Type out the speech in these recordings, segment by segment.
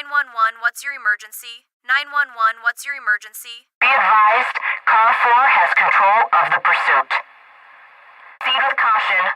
911, what's your emergency? 911, what's your emergency? Be advised, Car 4 has control of the pursuit. Proceed with caution.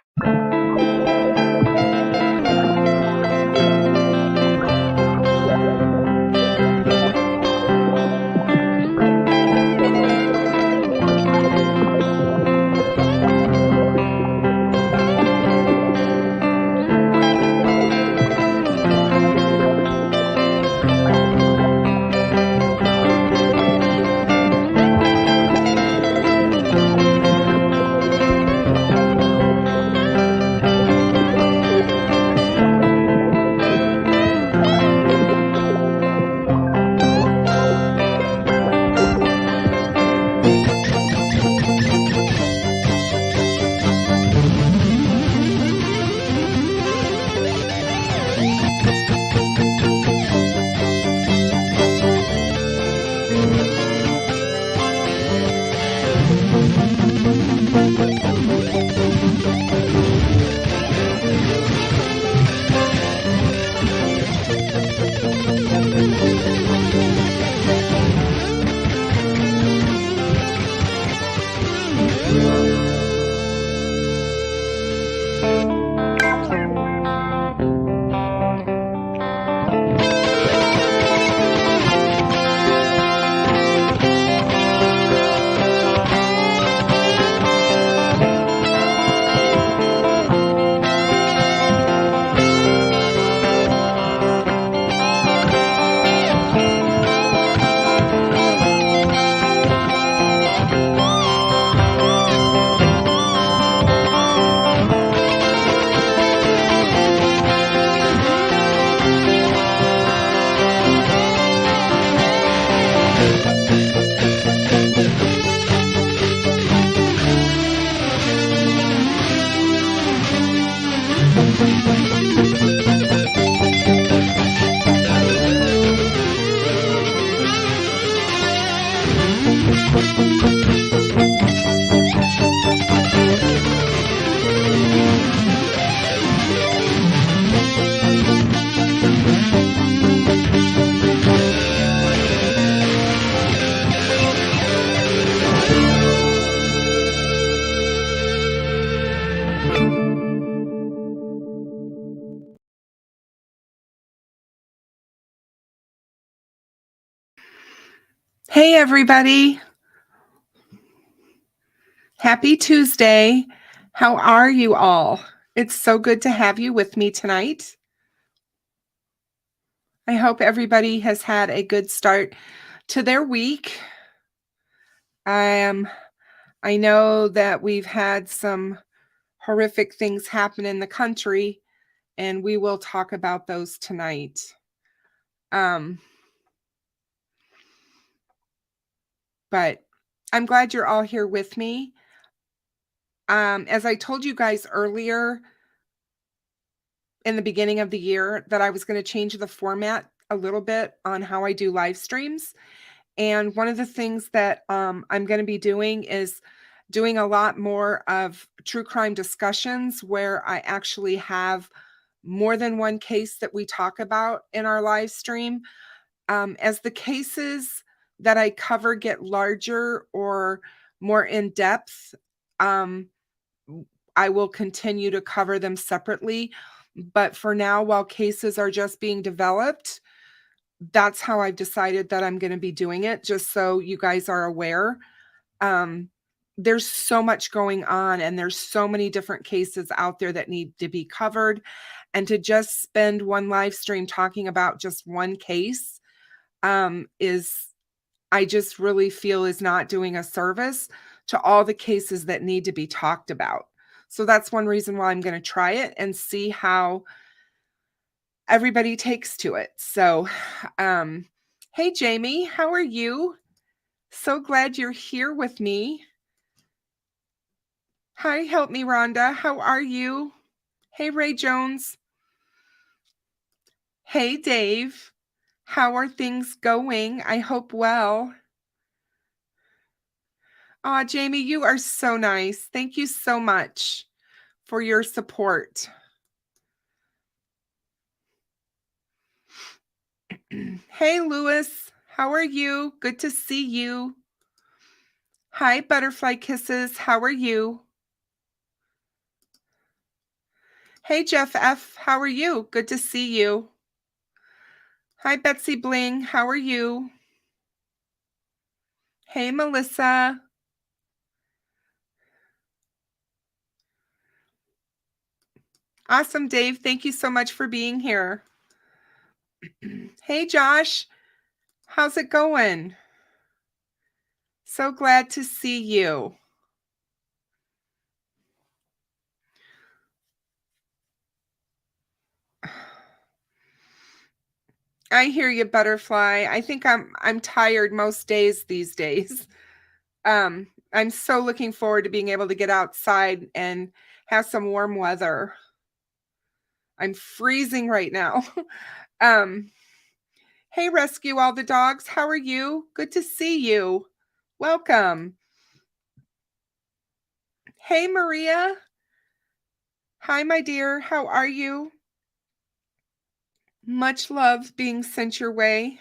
Hey, everybody. Happy Tuesday. How are you all? It's so good to have you with me tonight. I hope everybody has had a good start to their week. I know that we've had some horrific things happen in the country, and we will talk about those tonight. But I'm glad you're all here with me. As I told you guys earlier in the beginning of the year that I was going to change the format a little bit on how I do live streams. And one of the things that I'm going to be doing is doing a lot more of true crime discussions where I actually have more than one case that we talk about in our live stream. As the cases that I cover get larger or more in depth, I will continue to cover them separately. But for now, while cases are just being developed, that's how I've decided that I'm going to be doing it, just so you guys are aware. There's so much going on, and there's so many different cases out there that need to be covered. And to just spend one live stream talking about just one case I just really feel is not doing a service to all the cases that need to be talked about. So that's one reason why I'm going to try it and see how everybody takes to it. So, hey, Jamie, how are you? So glad you're here with me. Hi, help me, Rhonda. How are you? Hey, Ray Jones. Hey, Dave. How are things going? I hope well. Aw, Jamie, you are so nice. Thank you so much for your support. Hey, Lewis. How are you? Good to see you. Hi, Butterfly Kisses. How are you? Hey, Jeff F. How are you? Good to see you. Hi, Betsy Bling. How are you? Hey, Melissa. Awesome, Dave. Thank you so much for being here. Hey, Josh. How's it going? So glad to see you. I hear you, Butterfly. I think I'm tired most days these days. I'm so looking forward to being able to get outside and have some warm weather. I'm freezing right now. um, hey, Rescue All the Dogs. How are you? Good to see you. Welcome. Hey, Maria. Hi, my dear. How are you? Much love being sent your way.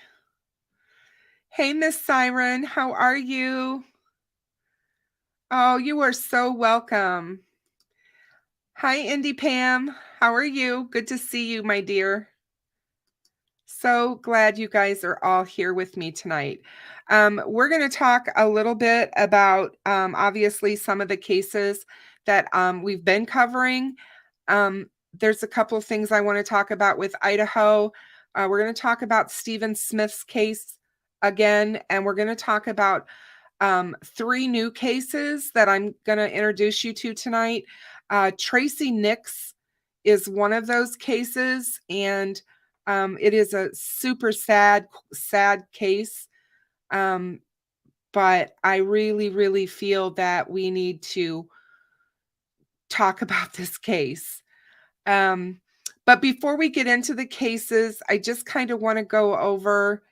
Hey, Miss Siren. How are you? Oh, you are so welcome. Hi, Indy Pam. How are you? Good to see you, my dear. So glad you guys are all here with me tonight. We're going to talk a little bit about, obviously, some of the cases that we've been covering. There's a couple of things I want to talk about with Idaho. We're going to talk about Stephen Smith's case again, and we're going to talk about 3 new cases that I'm going to introduce you to tonight. Tracey Nix is one of those cases, and it is a super sad case. But I really, really feel that we need to talk about this case. But before we get into the cases, I just kind of want to go over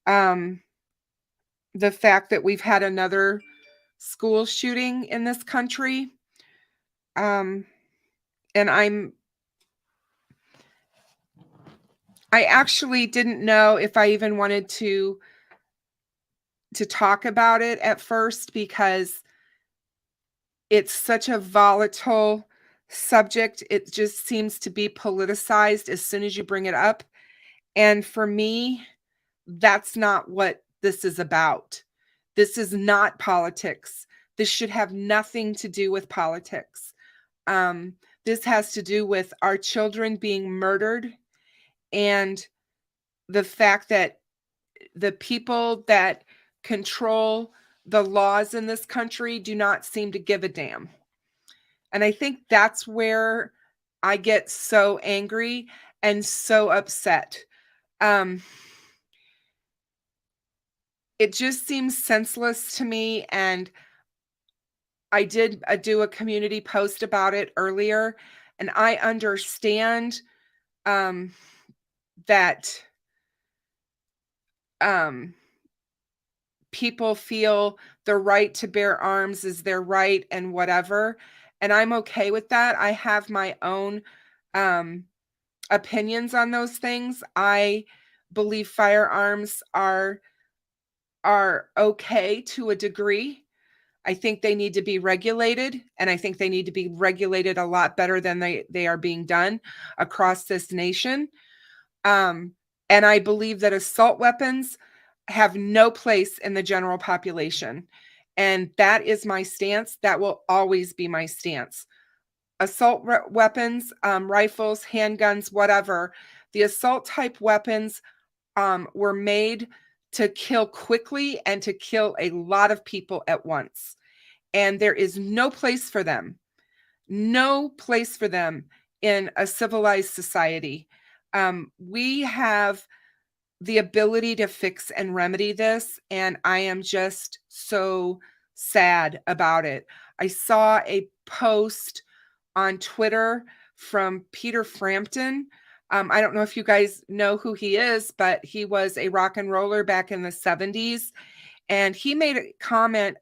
the fact that we've had another school shooting in this country. And I actually didn't know if I even wanted to talk about it at first, because it's such a volatile subject. It just seems to be politicized as soon as you bring it up. And for me, that's not what this is about. This is not politics. This should have nothing to do with politics. This has to do with our children being murdered, and the fact that the people that control the laws in this country do not seem to give a damn. And I think that's where I get so angry and so upset. It just seems senseless to me, and I did do a community post about it earlier, and I understand that people feel the right to bear arms is their right and whatever, and I'm okay with that. I have my own opinions on those things. I believe firearms are okay to a degree. I think they need to be regulated, and I think they need to be regulated a lot better than they are being done across this nation. And I believe that assault weapons have no place in the general population. And that is my stance. That will always be my stance. Assault weapons, rifles, handguns, whatever. The assault type weapons were made to kill quickly and to kill a lot of people at once. And there is no place for them. No place for them in a civilized society. We have the ability to fix and remedy this, and I am just so sad about it. I saw a post on Twitter from Peter Frampton. I don't know if you guys know who he is, but he was a rock and roller back in the 70s. And he made a comment,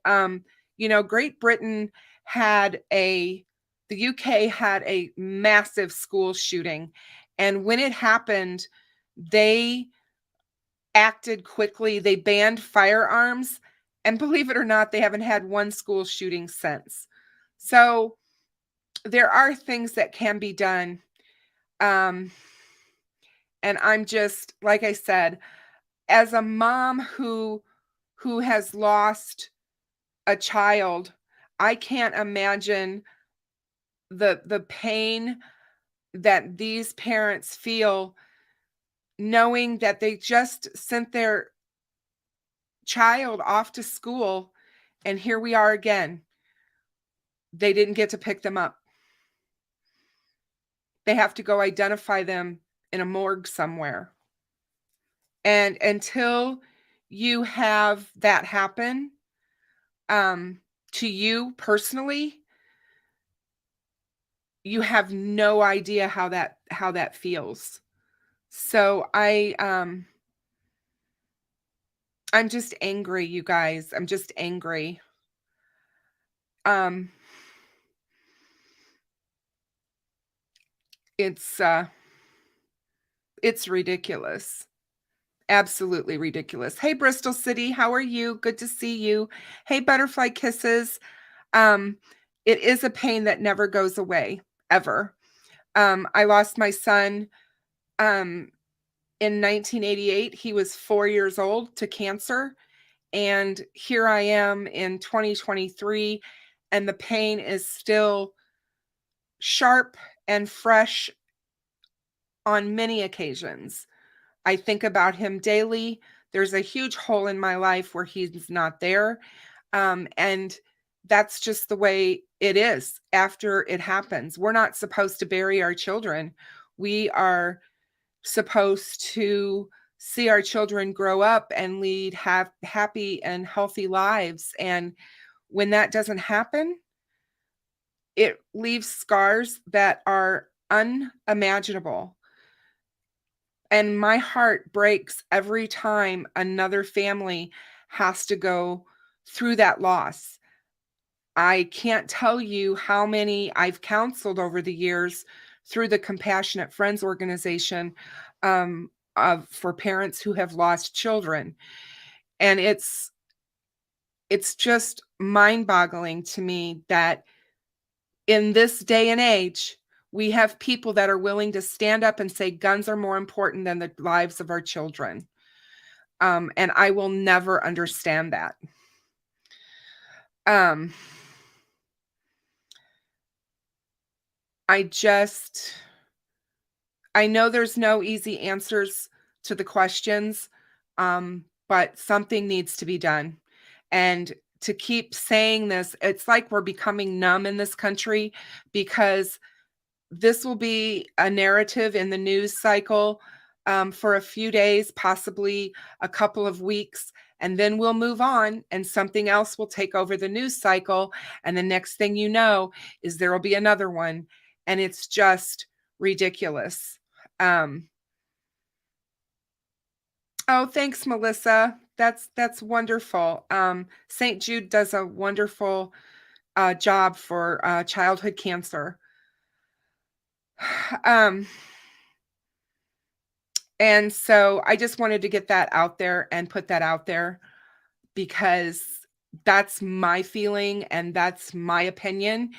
Great Britain the UK had a massive school shooting. And when it happened, they acted quickly. They banned firearms, and believe it or not, they haven't had one school shooting since. So there are things that can be done. And I'm just, like I said, as a mom who has lost a child, I can't imagine the pain that these parents feel knowing that they just sent their child off to school, and here we are again. They didn't get to pick them up. They have to go identify them in a morgue somewhere. And until you have that happen, to you personally, you have no idea how that feels. So I'm just angry, you guys. I'm just angry. It's ridiculous. Absolutely ridiculous. Hey, Bristol City, how are you? Good to see you. Hey, Butterfly Kisses. It is a pain that never goes away, ever. I lost my son in 1988. He was 4 years old to cancer. And here I am in 2023, and the pain is still sharp and fresh on many occasions. I think about him daily. There's a huge hole in my life where he's not there. And that's just the way it is after it happens. We're not supposed to bury our children. We are supposed to see our children grow up and lead happy and healthy lives. And when that doesn't happen, it leaves scars that are unimaginable. And my heart breaks every time another family has to go through that loss. I can't tell you how many I've counseled over the years through the Compassionate Friends organization for parents who have lost children. And it's just mind-boggling to me that in this day and age, we have people that are willing to stand up and say guns are more important than the lives of our children. And I will never understand that. I know there's no easy answers to the questions, but something needs to be done. And to keep saying this, it's like we're becoming numb in this country, because this will be a narrative in the news cycle for a few days, possibly a couple of weeks, and then we'll move on and something else will take over the news cycle. And the next thing you know is there will be another one. And it's just ridiculous. Oh, thanks, Melissa. That's wonderful. St. Jude does a wonderful job for childhood cancer. And so I just wanted to get that out there and put that out there, because that's my feeling and that's my opinion.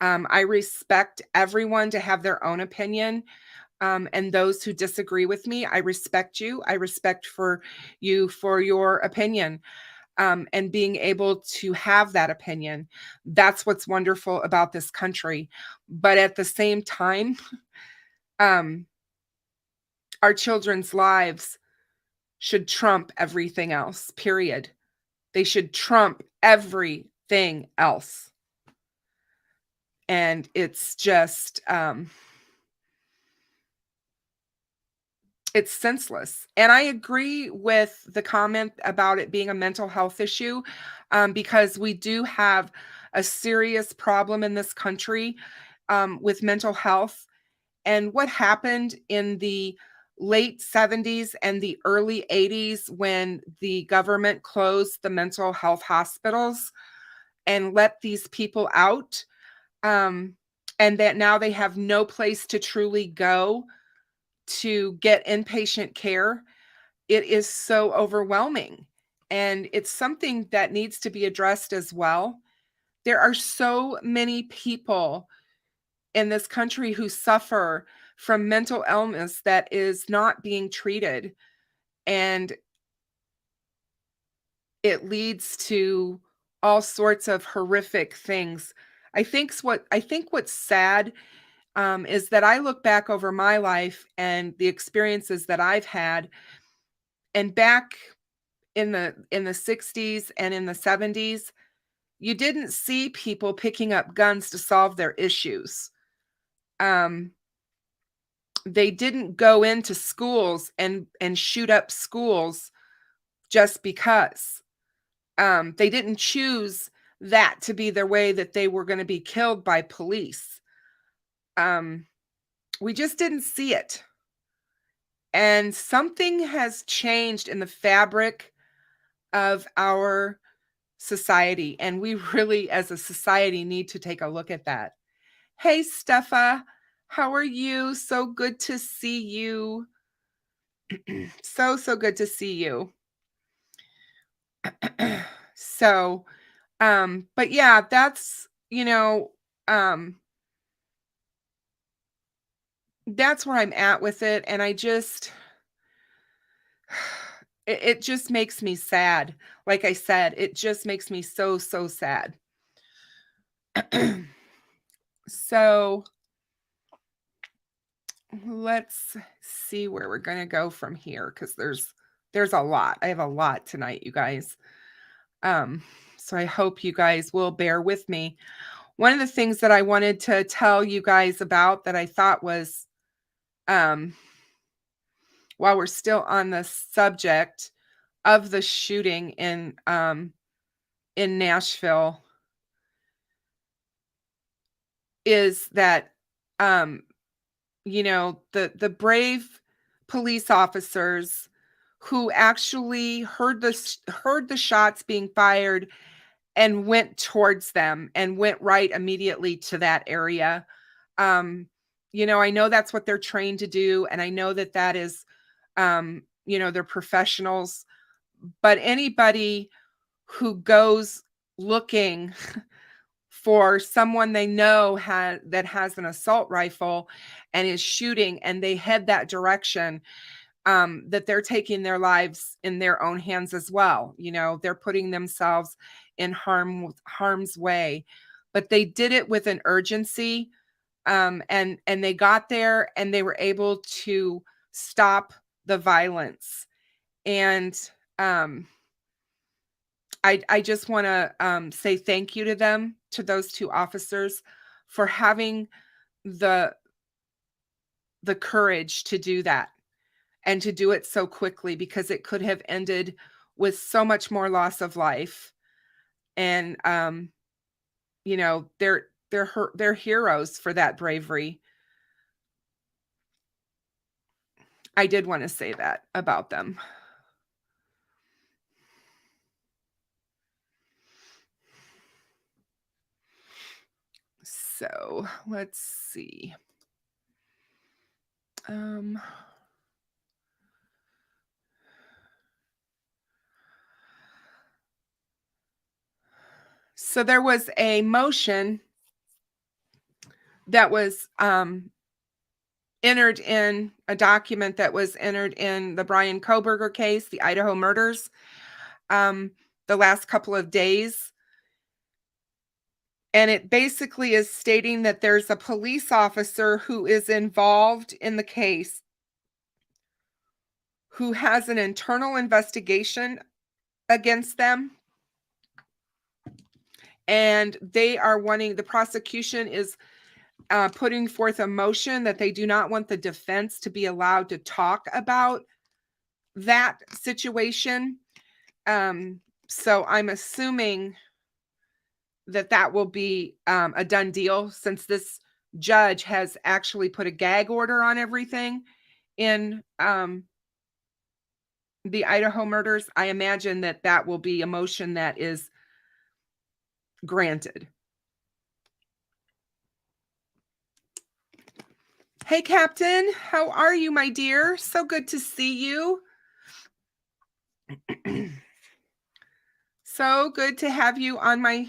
I respect everyone to have their own opinion. And those who disagree with me, I respect you. I respect for you for your opinion, and being able to have that opinion. That's what's wonderful about this country. But at the same time, our children's lives should trump everything else, period. They should trump everything else. And it's just, it's senseless. And I agree with the comment about it being a mental health issue, because we do have a serious problem in this country with mental health. And what happened in the late 70s and the early 80s, when the government closed the mental health hospitals and let these people out, and that now they have no place to truly go to get inpatient care. it is so overwhelming, and it's something that needs to be addressed as well. There are so many people in this country who suffer from mental illness that is not being treated, and it leads to all sorts of horrific things. I think what's sad is that I look back over my life and the experiences that I've had, and back in the 60s and in the 70s, you didn't see people picking up guns to solve their issues. Um, they didn't go into schools and shoot up schools just because. They didn't choose that to be their way that they were going to be killed by police. Um, we just didn't see it. And something has changed in the fabric of our society. And we really, as a society, need to take a look at that. Hey, Steffa, how are you? So good to see you. So good to see you. So, but yeah, that's, that's where I'm at with it. And I just, it just makes me sad. Like I said, it just makes me so sad. So let's see where we're going to go from here, because there's a lot. I have a lot tonight, you guys. So I hope you guys will bear with me. One of the things that I wanted to tell you guys about that I thought was, while we're still on the subject of the shooting in Nashville, is that the brave police officers who actually heard the shots being fired and went towards them and went right immediately to that area. I know that's what they're trained to do, and I know that is, they're professionals. But anybody who goes looking for someone they know that has an assault rifle and is shooting, and they head that direction, that they're taking their lives in their own hands as well. They're putting themselves in harm's way, but they did it with an urgency, and they got there and they were able to stop the violence. And I just want to say thank you to them, to those two officers, for having the courage to do that, and to do it so quickly, because it could have ended with so much more loss of life. And they're heroes for that bravery. I did want to say that about them. So let's see. So there was a motion that was entered in a document that was entered in the Bryan Kohberger case, the Idaho murders, the last couple of days. And it basically is stating that there's a police officer who is involved in the case, who has an internal investigation against them. And the prosecution is putting forth a motion that they do not want the defense to be allowed to talk about that situation. So I'm assuming that will be a done deal, since this judge has actually put a gag order on everything in the Idaho murders. I imagine that will be a motion that is granted. Hey, Captain, how are you, my dear? So good to see you. So good to have you on my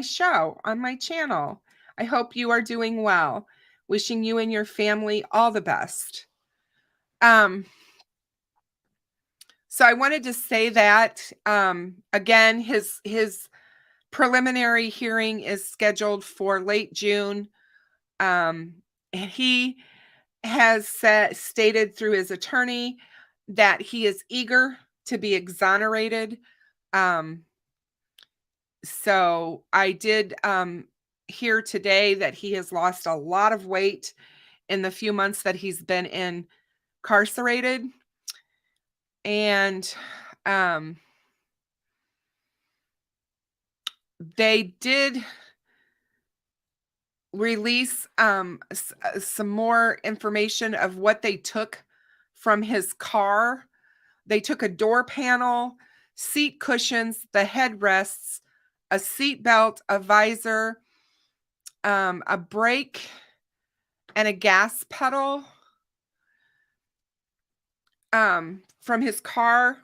show, on my channel. I hope you are doing well. Wishing you and your family all the best. So I wanted to say that again, his preliminary hearing is scheduled for late June. And he has stated through his attorney that he is eager to be exonerated. So I did hear today that he has lost a lot of weight in the few months that he's been incarcerated. And they did release some more information of what they took from his car. They took a door panel, seat cushions, the headrests, a seat belt, a visor, a brake, and a gas pedal from his car.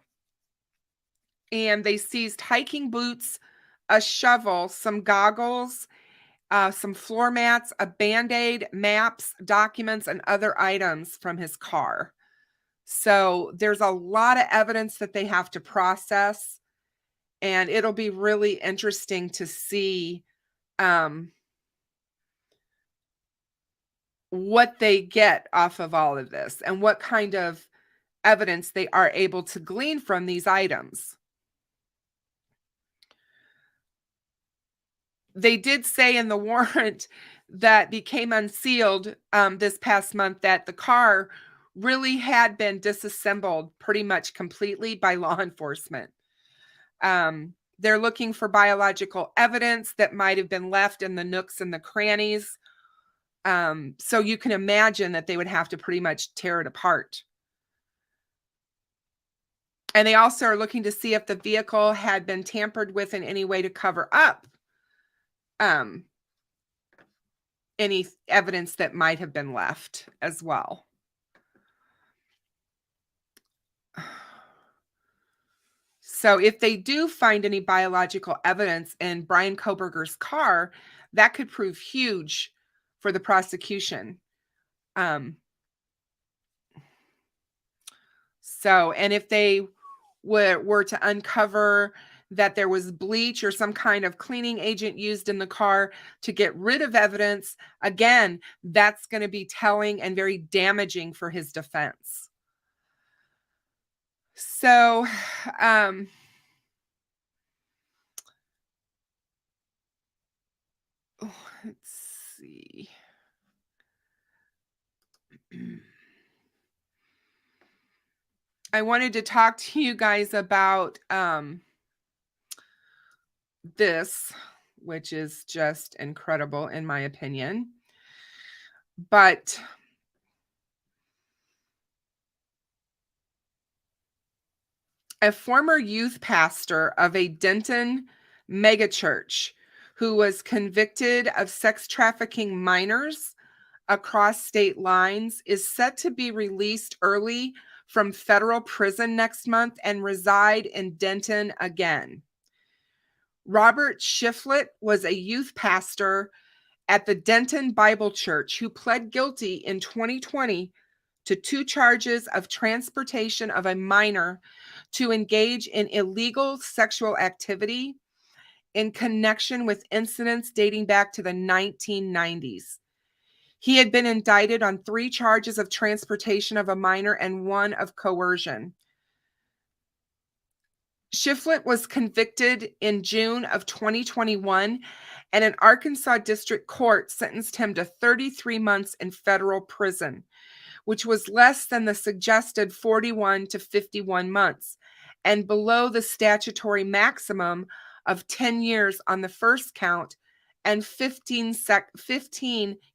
And they seized hiking boots, a shovel, some goggles, some floor mats, a Band-Aid, maps, documents, and other items from his car. So there's a lot of evidence that they have to process, and it'll be really interesting to see what they get off of all of this and what kind of evidence they are able to glean from these items. They did say in the warrant that became unsealed this past month that the car really had been disassembled pretty much completely by law enforcement. They're looking for biological evidence that might have been left in the nooks and the crannies. So you can imagine that they would have to pretty much tear it apart. And they also are looking to see if the vehicle had been tampered with in any way to cover up any evidence that might have been left as well. So if they do find any biological evidence in Brian Kohberger's car, that could prove huge for the prosecution. And if they were to uncover that there was bleach or some kind of cleaning agent used in the car to get rid of evidence, again, that's going to be telling and very damaging for his defense. So, let's see. I wanted to talk to you guys about this, which is just incredible in my opinion. But a former youth pastor of a Denton megachurch who was convicted of sex trafficking minors across state lines is set to be released early from federal prison next month and reside in Denton again. Robert Shiflett was a youth pastor at the Denton Bible Church who pled guilty in 2020 to 2 charges of transportation of a minor to engage in illegal sexual activity in connection with incidents dating back to the 1990s. He had been indicted on 3 charges of transportation of a minor and 1 of coercion. Shiflett was convicted in June of 2021, and an Arkansas district court sentenced him to 33 months in federal prison, which was less than the suggested 41 to 51 months and below the statutory maximum of 10 years on the first count and 15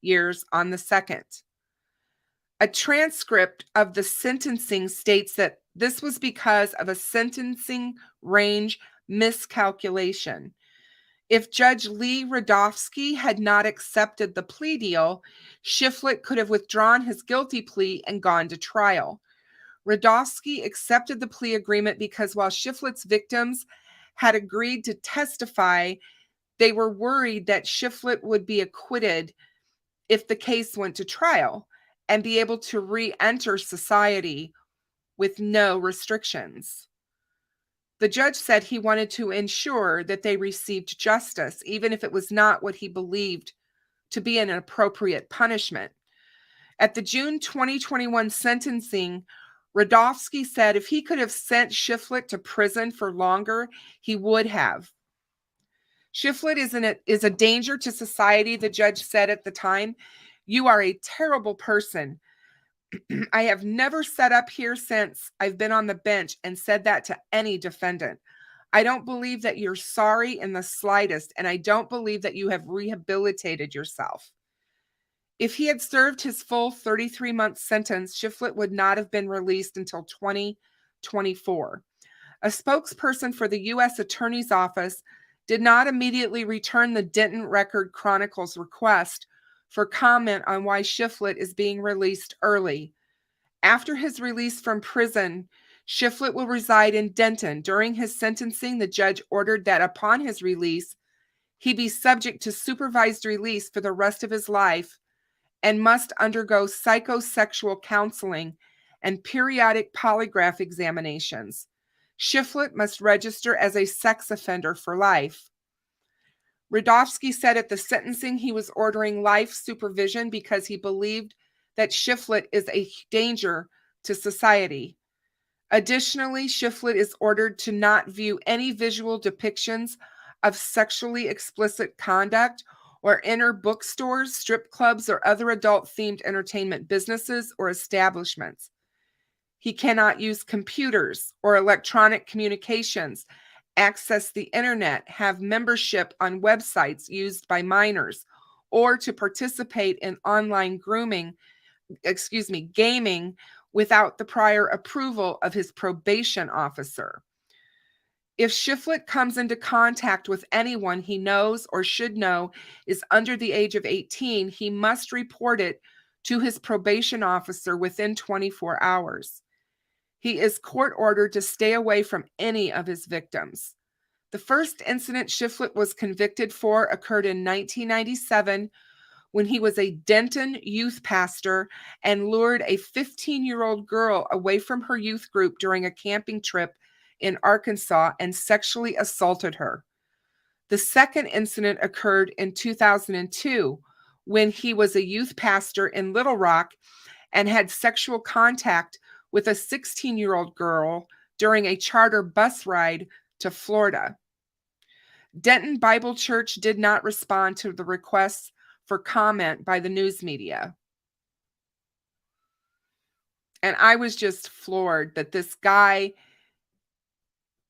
years on the second. A transcript of the sentencing states that this was because of a sentencing range miscalculation. If Judge Lee Radofsky had not accepted the plea deal, Shiflett could have withdrawn his guilty plea and gone to trial. Radofsky accepted the plea agreement because while Shiflett's victims had agreed to testify, they were worried that Shiflett would be acquitted if the case went to trial and be able to re-enter society with no restrictions. The judge said he wanted to ensure that they received justice, even if it was not what he believed to be an appropriate punishment. At the June 2021 sentencing, Radofsky said if he could have sent Shiflett to prison for longer, he would have. Shiflett is a danger to society, the judge said at the time. You are a terrible person. I have never sat up here since I've been on the bench and said that to any defendant. I don't believe that you're sorry in the slightest, and I don't believe that you have rehabilitated yourself. If he had served his full 33-month sentence, Shiflett would not have been released until 2024. A spokesperson for the U.S. Attorney's Office did not immediately return the Denton Record Chronicle's request for comment on why Shiflett is being released early. After his release from prison, Shiflett will reside in Denton. During his sentencing, the judge ordered that upon his release, he be subject to supervised release for the rest of his life and must undergo psychosexual counseling and periodic polygraph examinations. Shiflett must register as a sex offender for life. Radofsky said at the sentencing he was ordering life supervision because he believed that Shiflett is a danger to society. Additionally, Shiflett is ordered to not view any visual depictions of sexually explicit conduct or enter bookstores, strip clubs, or other adult-themed entertainment businesses or establishments. He cannot use computers or electronic communications, access the internet, have membership on websites used by minors, or to participate in online gaming without the prior approval of his probation officer. If Shiflett comes into contact with anyone he knows or should know is under the age of 18, he must report it to his probation officer within 24 hours. He is court ordered to stay away from any of his victims. The first incident Shiflett was convicted for occurred in 1997 when he was a Denton youth pastor and lured a 15-year-old girl away from her youth group during a camping trip in Arkansas and sexually assaulted her. The second incident occurred in 2002 when he was a youth pastor in Little Rock and had sexual contact with a 16-year-old girl during a charter bus ride to Florida. Denton Bible Church did not respond to the requests for comment by the news media. And I was just floored that this guy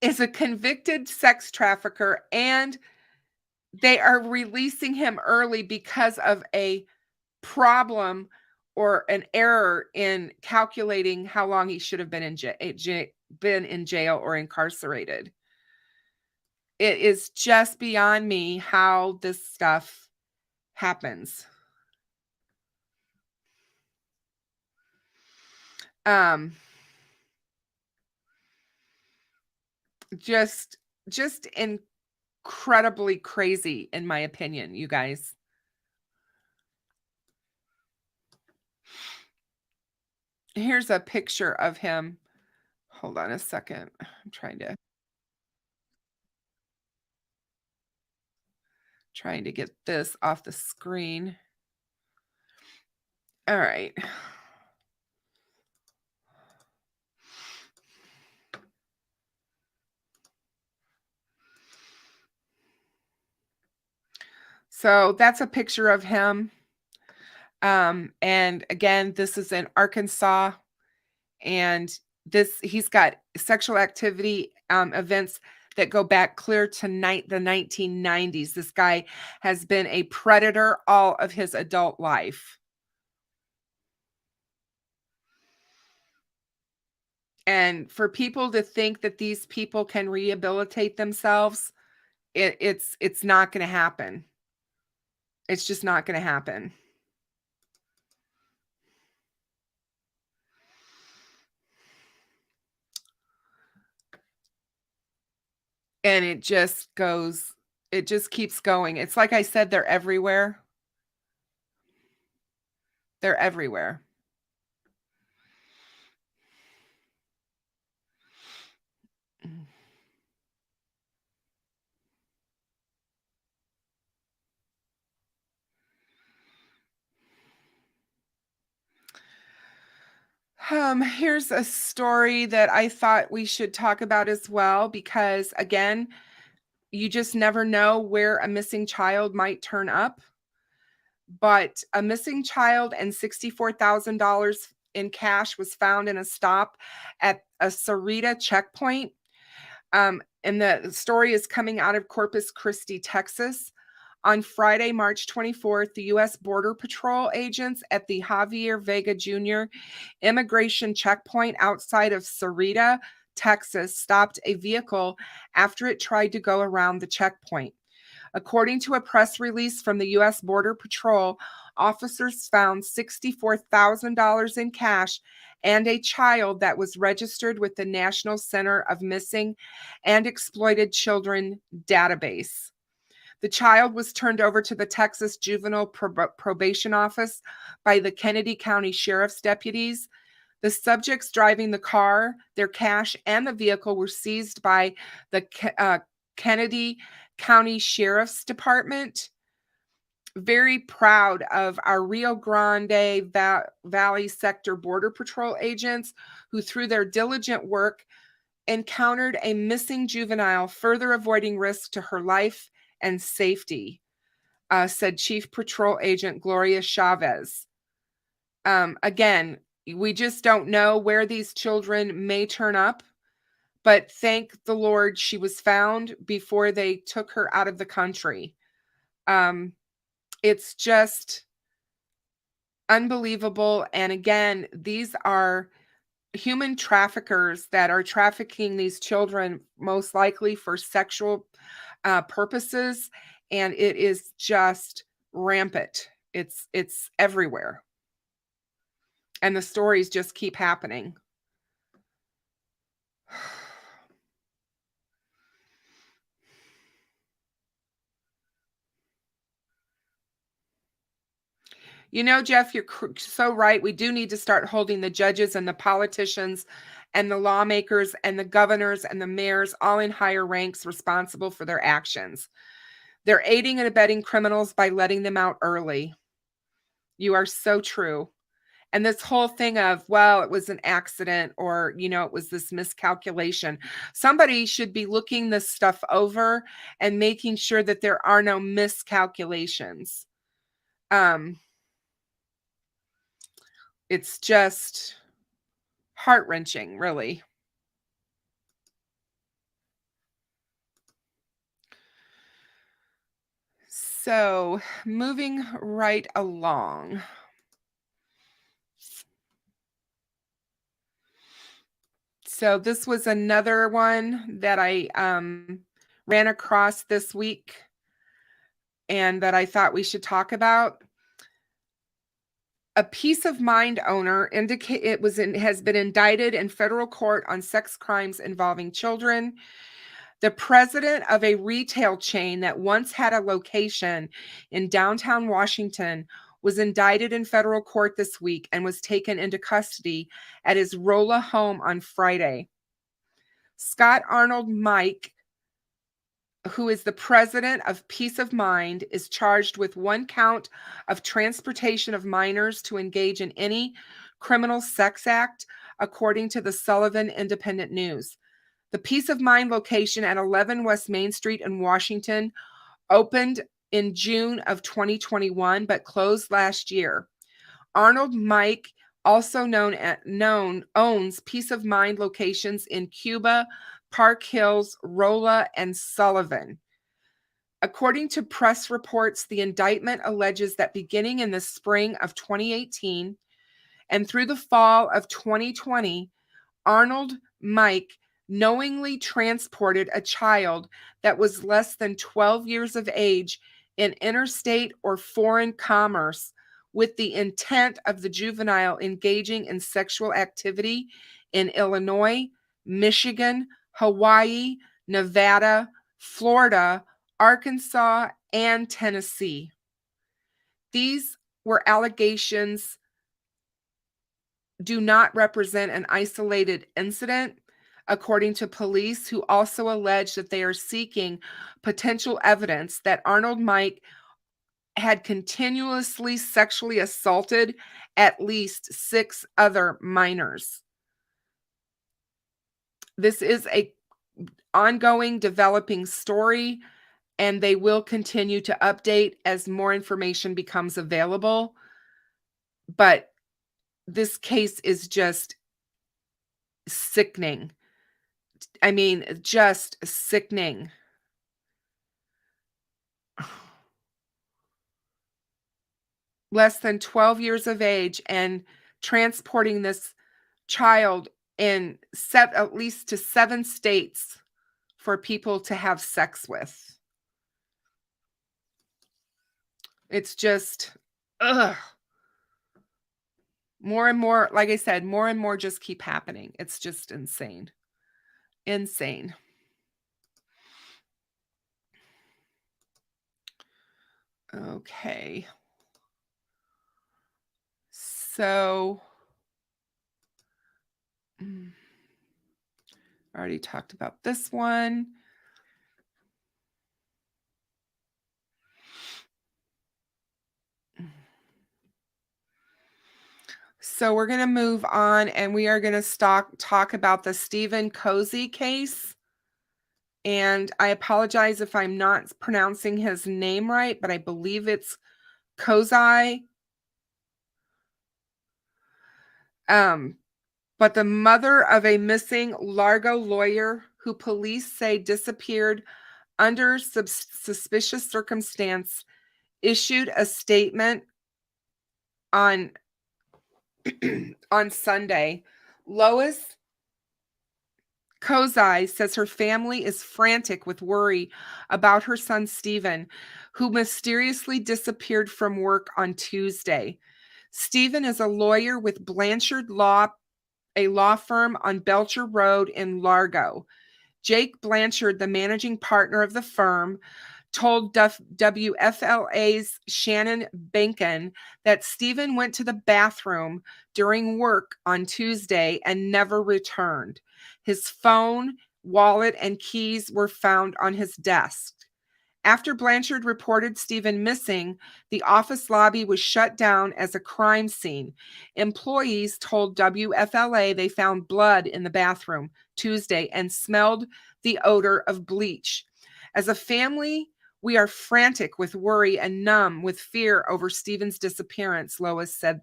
is a convicted sex trafficker and they are releasing him early because of a problem or an error in calculating how long he should have been in jail or incarcerated. It is just beyond me how this stuff happens. Just incredibly crazy, in my opinion, you guys. Here's a picture of him. Hold on a second. I'm trying to get this off the screen. All right. So that's a picture of him. And again, this is in Arkansas. And he's got sexual activity events that go back clear to the 1990s. This guy has been a predator all of his adult life. And for people to think that these people can rehabilitate themselves, it's not going to happen. It's just not going to happen. And it just keeps going. It's like I said, they're everywhere. They're everywhere. Here's a story that I thought we should talk about as well, because again, you just never know where a missing child might turn up. But a missing child and $64,000 in cash was found in a stop at a Sarita checkpoint. And the story is coming out of Corpus Christi, Texas. On Friday, March 24th, the U.S. Border Patrol agents at the Javier Vega Jr. immigration checkpoint outside of Sarita, Texas, stopped a vehicle after it tried to go around the checkpoint. According to a press release from the U.S. Border Patrol, officers found $64,000 in cash and a child that was registered with the National Center of Missing and Exploited Children database. The child was turned over to the Texas Juvenile Probation Office by the Kennedy County Sheriff's deputies. The subjects driving the car, their cash, and the vehicle were seized by the Kennedy County Sheriff's Department. Very proud of our Rio Grande Valley Sector Border Patrol agents who, through their diligent work, encountered a missing juvenile, further avoiding risk to her life and safety, said Chief Patrol Agent Gloria Chavez. Again, we just don't know where these children may turn up, but thank the Lord she was found before they took her out of the country. It's just unbelievable. And again, these are human traffickers that are trafficking these children, most likely for sexual purposes, and it is just rampant. It's everywhere, and the stories just keep happening. You know, Jeff, you're so right. We do need to start holding the judges and the politicians and the lawmakers and the governors and the mayors all in higher ranks responsible for their actions. They're aiding and abetting criminals by letting them out early. You are so true. And this whole thing of, well, it was an accident, or, it was this miscalculation. Somebody should be looking this stuff over and making sure that there are no miscalculations. It's just heart-wrenching, really. So, moving right along. So this was another one that I ran across this week and that I thought we should talk about. A Peace of Mind owner has been indicted in federal court on sex crimes involving children. The president of a retail chain that once had a location in downtown Washington was indicted in federal court this week and was taken into custody at his Rolla home on Friday. Scott Arnold Mike, who is the president of Peace of Mind, is charged with one count of transportation of minors to engage in any criminal sex act, according to the Sullivan Independent News. The Peace of Mind location at 11 West Main Street in Washington opened in June of 2021, but closed last year. Arnold Mike, also owns Peace of Mind locations in Cuba, Park Hills, Rolla, and Sullivan. According to press reports, the indictment alleges that beginning in the spring of 2018 and through the fall of 2020, Arnold Mike knowingly transported a child that was less than 12 years of age in interstate or foreign commerce with the intent of the juvenile engaging in sexual activity in Illinois, Michigan, Hawaii, Nevada, Florida, Arkansas, and Tennessee. These were allegations do not represent an isolated incident, according to police, who also allege that they are seeking potential evidence that Arnold Mike had continuously sexually assaulted at least 6 other minors. This is a ongoing developing story, and they will continue to update as more information becomes available. But this case is just sickening. I mean, just sickening. Less than 12 years of age and transporting this child in at least to 7 states for people to have sex with. It's just, ugh. More and more, like I said, more and more just keep happening. It's just insane. Insane. Okay. So, I already talked about this one. So we're going to move on, and we are going to talk about the Steve Cozzi case. And I apologize if I'm not pronouncing his name right, but I believe it's Cozzi. But the mother of a missing Largo lawyer who police say disappeared under suspicious circumstance issued a statement on on Sunday. Lois Cozzi says her family is frantic with worry about her son Stephen, who mysteriously disappeared from work on Tuesday. Stephen is a lawyer with Blanchard Law, a law firm on Belcher Road in Largo. Jake Blanchard, the managing partner of the firm, told WFLA's Shannon Benkin that Stephen went to the bathroom during work on Tuesday and never returned. His phone, wallet, and keys were found on his desk. After Blanchard reported Stephen missing, the office lobby was shut down as a crime scene. Employees told WFLA they found blood in the bathroom Tuesday and smelled the odor of bleach. As a family, we are frantic with worry and numb with fear over Stephen's disappearance, Lois said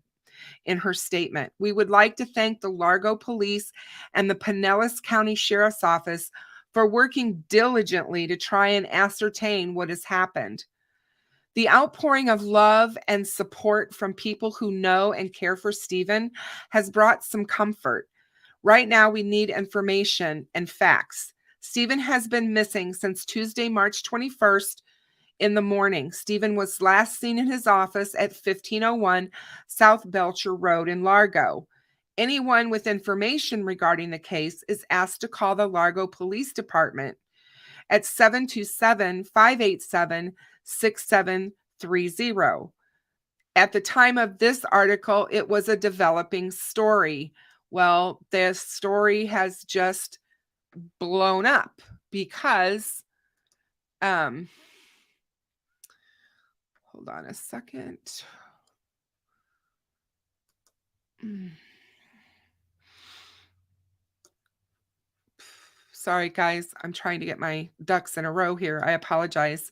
in her statement. We would like to thank the Largo Police and the Pinellas County Sheriff's Office for working diligently to try and ascertain what has happened. The outpouring of love and support from people who know and care for Stephen has brought some comfort. Right now, we need information and facts. Stephen has been missing since Tuesday, March 21st in the morning. Stephen was last seen in his office at 1501 South Belcher Road in Largo. Anyone with information regarding the case is asked to call the Largo Police Department at 727-587-6730. At the time of this article, it was a developing story. Well, this story has just blown up because, hold on a second. Sorry, guys. I'm trying to get my ducks in a row here. I apologize.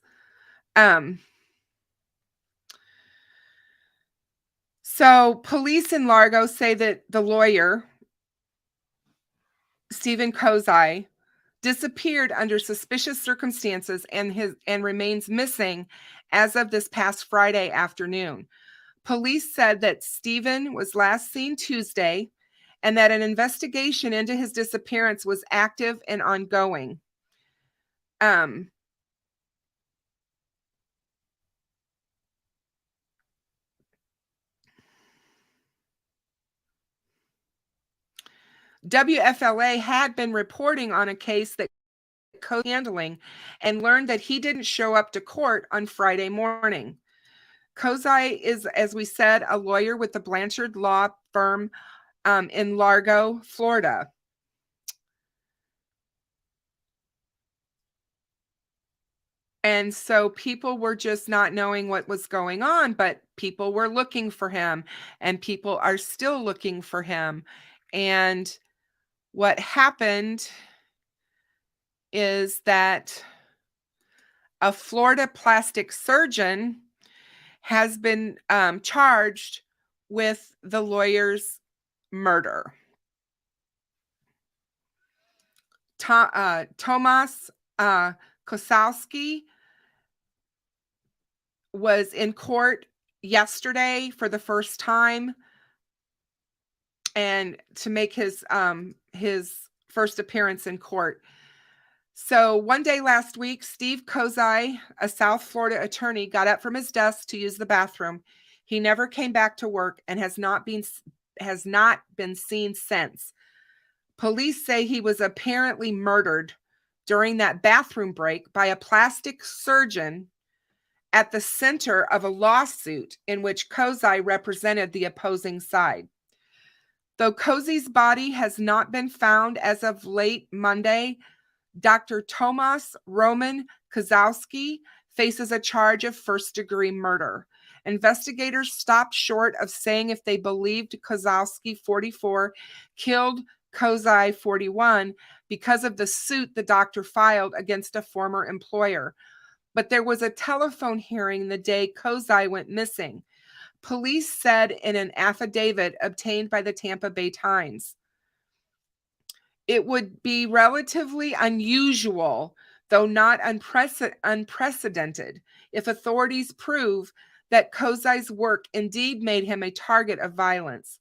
So police in Largo say that the lawyer, Steve Cozzi, disappeared under suspicious circumstances and remains missing as of this past Friday afternoon. Police said that Stephen was last seen Tuesday and that an investigation into his disappearance was active and ongoing. WFLA had been reporting on a case that Kosowski handling and learned that he didn't show up to court on Friday morning. Kosowski is, as we said, a lawyer with the Blanchard Law Firm in Largo, Florida. And so people were just not knowing what was going on, but people were looking for him, and people are still looking for him. And what happened is that a Florida plastic surgeon has been charged with the lawyer's murder. Tomasz Kosowski was in court yesterday for the first time, and to make his first appearance in court. So one day last week, Steve Cozzi, a South Florida attorney, got up from his desk to use the bathroom. He never came back to work and has not been seen since. Police say he was apparently murdered during that bathroom break by a plastic surgeon at the center of a lawsuit in which Cozzi represented the opposing side. Though Cozzi's body has not been found as of late Monday, Dr. Tomasz Roman Kosowski faces a charge of first-degree murder. Investigators stopped short of saying if they believed Kosowski, 44, killed Cozzi, 41, because of the suit the doctor filed against a former employer. But there was a telephone hearing the day Cozzi went missing. Police said in an affidavit obtained by the Tampa Bay Times. It would be relatively unusual, though not unprecedented, if authorities prove that Cozzi's work indeed made him a target of violence.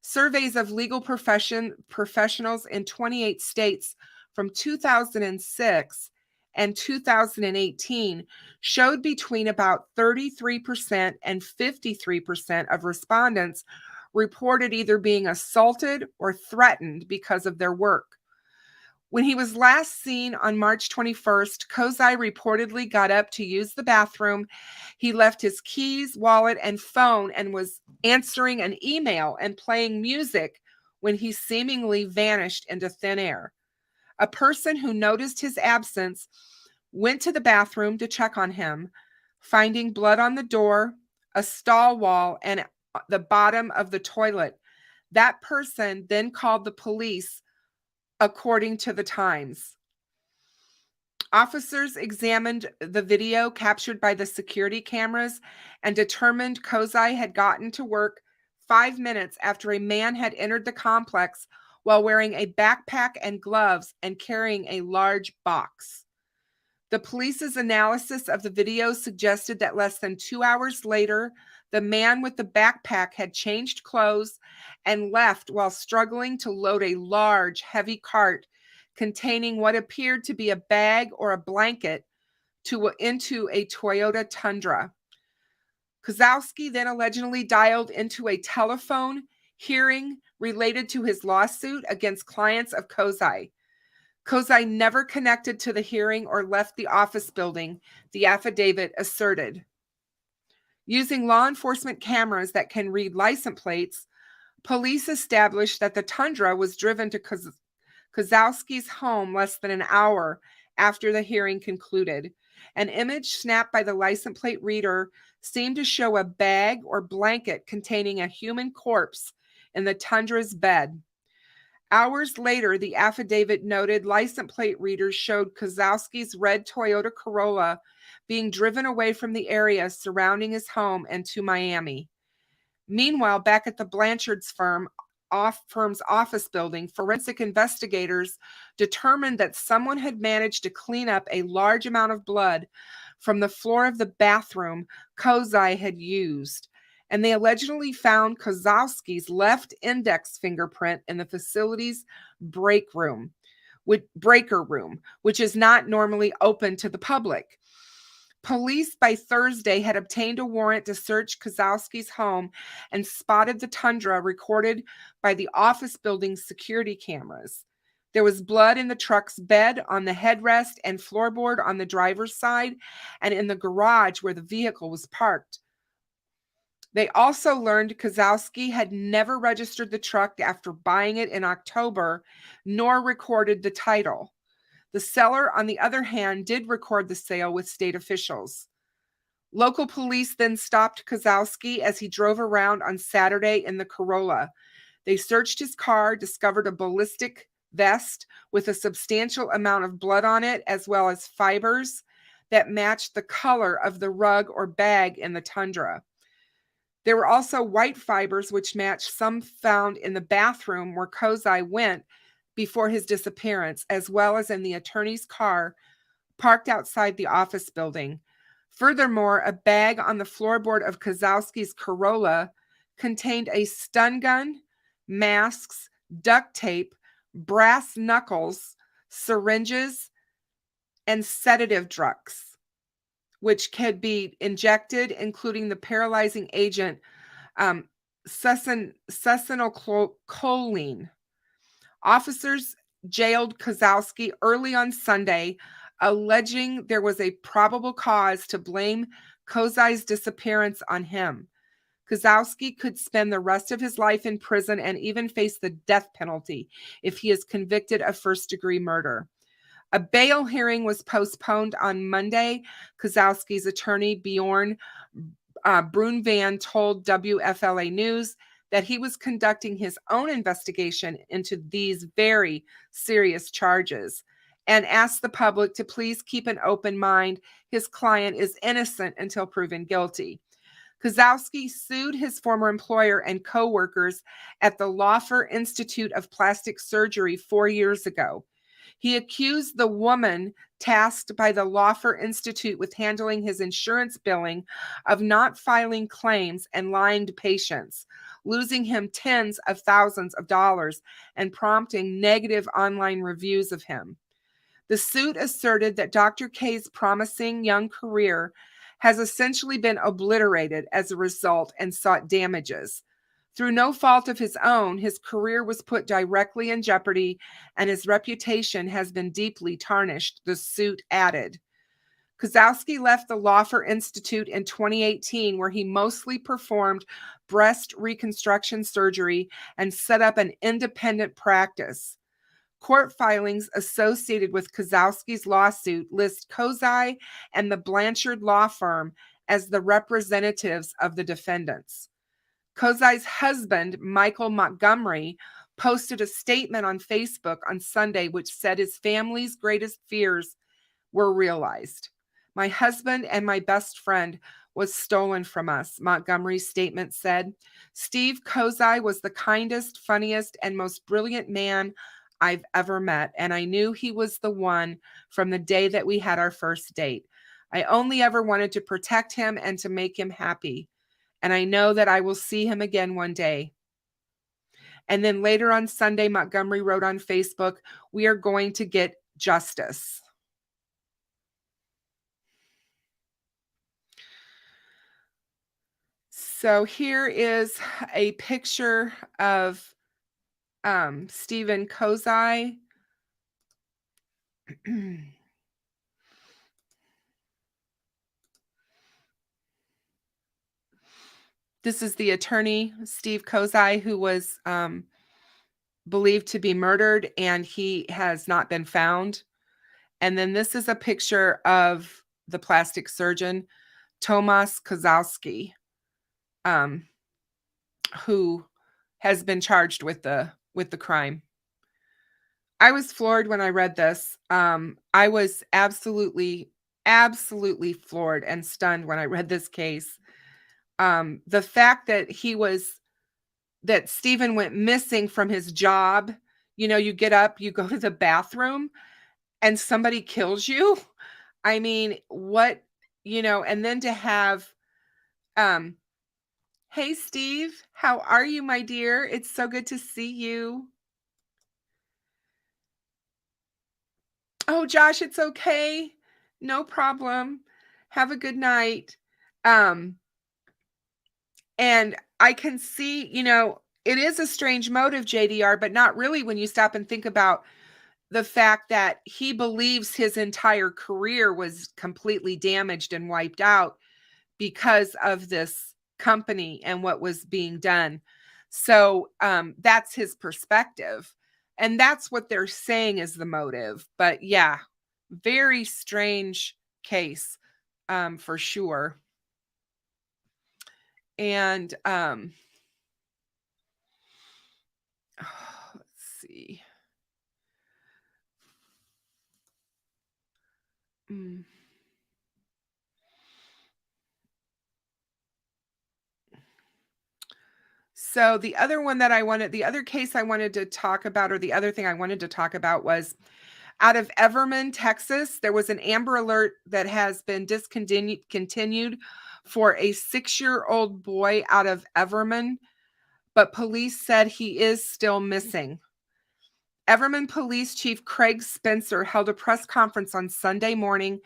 Surveys of legal professionals in 28 states from 2006 and 2018 showed between about 33% and 53% of respondents reported either being assaulted or threatened because of their work. When he was last seen on March 21st, Cozzi reportedly got up to use the bathroom. He left his keys, wallet, and phone and was answering an email and playing music when he seemingly vanished into thin air. A person who noticed his absence went to the bathroom to check on him, finding blood on the door, a stall wall, and the bottom of the toilet. That person then called the police, according to the Times. Officers examined the video captured by the security cameras and determined Cozzi had gotten to work 5 minutes after a man had entered the complex while wearing a backpack and gloves and carrying a large box. The police's analysis of the video suggested that less than 2 hours later, the man with the backpack had changed clothes and left while struggling to load a large, heavy cart containing what appeared to be a bag or a blanket into a Toyota Tundra. Kosowski then allegedly dialed into a telephone hearing related to his lawsuit against clients of Cozzi. Cozzi never connected to the hearing or left the office building, the affidavit asserted. Using law enforcement cameras that can read license plates, police established that the Tundra was driven to Kosowski's home less than an hour after the hearing concluded. An image snapped by the license plate reader seemed to show a bag or blanket containing a human corpse in the Tundra's bed. Hours later, the affidavit noted license plate readers showed Kosowski's red Toyota Corolla being driven away from the area surrounding his home and to Miami. Meanwhile, back at the Blanchard's firm's office building, forensic investigators determined that someone had managed to clean up a large amount of blood from the floor of the bathroom Cozzi had used, and they allegedly found Kosowski's left index fingerprint in the facility's breaker room, which is not normally open to the public. Police by Thursday had obtained a warrant to search Kosowski's home and spotted the Tundra recorded by the office building's security cameras. There was blood in the truck's bed, on the headrest and floorboard on the driver's side, and in the garage where the vehicle was parked. They also learned Kosowski had never registered the truck after buying it in October, nor recorded the title. The seller, on the other hand, did record the sale with state officials. Local police then stopped Kosowski as he drove around on Saturday in the Corolla. They searched his car, discovered a ballistic vest with a substantial amount of blood on it, as well as fibers that matched the color of the rug or bag in the Tundra. There were also white fibers which matched some found in the bathroom where Cozzi went before his disappearance, as well as in the attorney's car parked outside the office building. Furthermore, a bag on the floorboard of Kosowski's Corolla contained a stun gun, masks, duct tape, brass knuckles, syringes, and sedative drugs, which could be injected, including the paralyzing agent succinylcholine. Officers jailed Kosowski early on Sunday, alleging there was a probable cause to blame Cozzi's disappearance on him. Kosowski could spend the rest of his life in prison and even face the death penalty if he is convicted of first-degree murder. A bail hearing was postponed on Monday. Kosowski's attorney, Bjorn Brunvan, told WFLA News that he was conducting his own investigation into these very serious charges and asked the public to please keep an open mind. His client is innocent until proven guilty. Kosowski sued his former employer and co-workers at the Laufer Institute of Plastic Surgery 4 years ago. He accused the woman tasked by the Laufer Institute with handling his insurance billing of not filing claims and lying to patients, losing him tens of thousands of dollars and prompting negative online reviews of him. The suit asserted that Dr. K's promising young career has essentially been obliterated as a result and sought damages. Through no fault of his own, his career was put directly in jeopardy and his reputation has been deeply tarnished, the suit added. Kosowski left the Laufer Institute in 2018, where he mostly performed breast reconstruction surgery and set up an independent practice. Court filings associated with Kosowski's lawsuit list Cozzi and the Blanchard law firm as the representatives of the defendants. Cozzi's husband, Michael Montgomery, posted a statement on Facebook on Sunday which said his family's greatest fears were realized. My husband and my best friend was stolen from us, Montgomery's statement said. Steve Cozzi was the kindest, funniest, and most brilliant man I've ever met, and I knew he was the one from the day that we had our first date. I only ever wanted to protect him and to make him happy. And I know that I will see him again one day. And then later on Sunday, Montgomery wrote on Facebook, "We are going to get justice." So here is a picture of Stephen Cozzi. This is the attorney, Steve Cozzi, who was believed to be murdered, and he has not been found. And then this is a picture of the plastic surgeon, Tomasz Kosowski, who has been charged with the crime. I was floored when I read this. I was absolutely floored and stunned when I read this case. The fact that that Stephen went missing from his job, you get up, you go to the bathroom, and somebody kills you. I mean, what, and then to have, hey, Steve, how are you, my dear? It's so good to see you. Oh, Josh, it's okay. No problem. Have a good night. And I can see, it is a strange motive, JDR, but not really when you stop and think about, the fact that he believes his entire career was completely damaged and wiped out because of this company and what was being done. So that's his perspective. And that's what they're saying is the motive. But yeah, very strange case for sure. And let's see. So the other one that the other case I wanted to talk about, or the other thing I wanted to talk about, was out of Everman, Texas. There was an Amber Alert that has been continued for a 6-year-old boy out of Everman, but police said he is still missing. Everman Police Chief Craig Spencer held a press conference on Sunday morning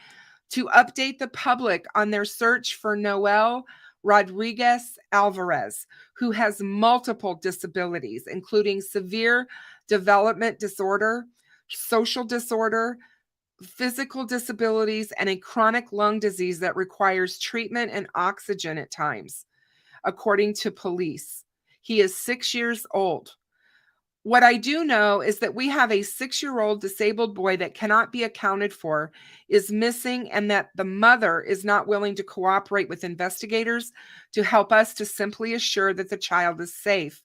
to update the public on their search for Noel Rodriguez Alvarez, who has multiple disabilities, including severe development disorder, social disorder, physical disabilities, and a chronic lung disease that requires treatment and oxygen at times, according to police. He is 6 years old. What I do know is that we have a 6-year-old disabled boy that cannot be accounted for, is missing, and that the mother is not willing to cooperate with investigators to help us to simply assure that the child is safe.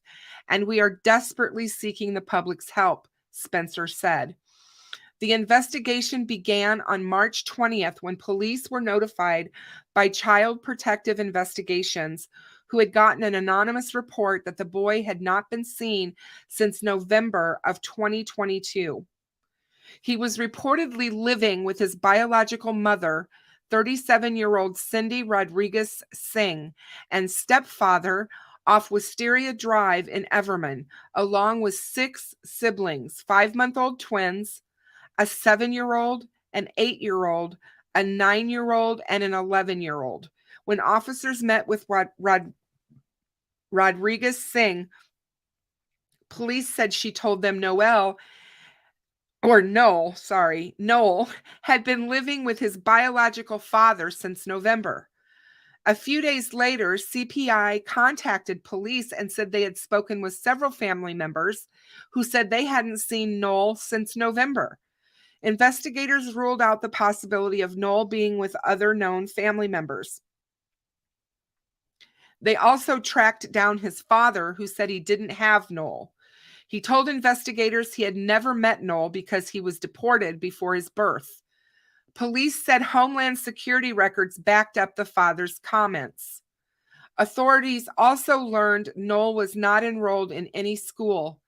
And we are desperately seeking the public's help, Spencer said. The investigation began on March 20th when police were notified by Child Protective Investigations, who had gotten an anonymous report that the boy had not been seen since November of 2022. He was reportedly living with his biological mother, 37-year-old Cindy Rodriguez Singh, and stepfather off Wisteria Drive in Everman, along with 6 siblings, 5-month-old twins, a 7-year-old, an 8-year-old, a 9-year-old, and an 11-year-old. When officers met with Rodriguez Singh, police said she told them Noel had been living with his biological father since November. A few days later, CPI contacted police and said they had spoken with several family members who said they hadn't seen Noel since November. Investigators ruled out the possibility of Noel being with other known family members. They also tracked down his father, who said he didn't have Noel. He told investigators he had never met Noel because he was deported before his birth. Police said Homeland Security records backed up the father's comments. Authorities also learned Noel was not enrolled in any school.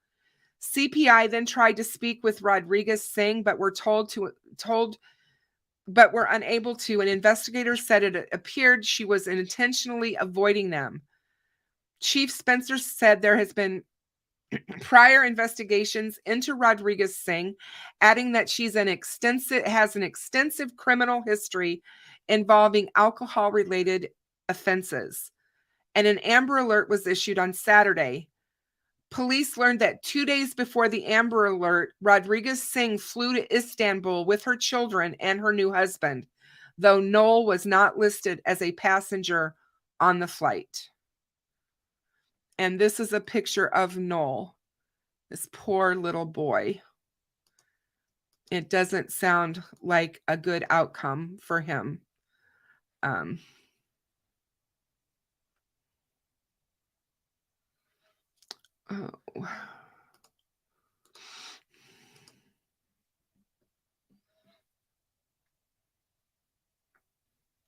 CPI then tried to speak with Rodriguez Singh, but were unable to, and investigators said it appeared she was intentionally avoiding them. Chief Spencer said there has been prior investigations into Rodriguez Singh, adding that she has an extensive criminal history involving alcohol-related offenses. And an Amber Alert was issued on Saturday. Police learned that 2 days before the Amber Alert, Rodriguez Singh flew to Istanbul with her children and her new husband, though Noel was not listed as a passenger on the flight. And this is a picture of Noel, this poor little boy. It doesn't sound like a good outcome for him. And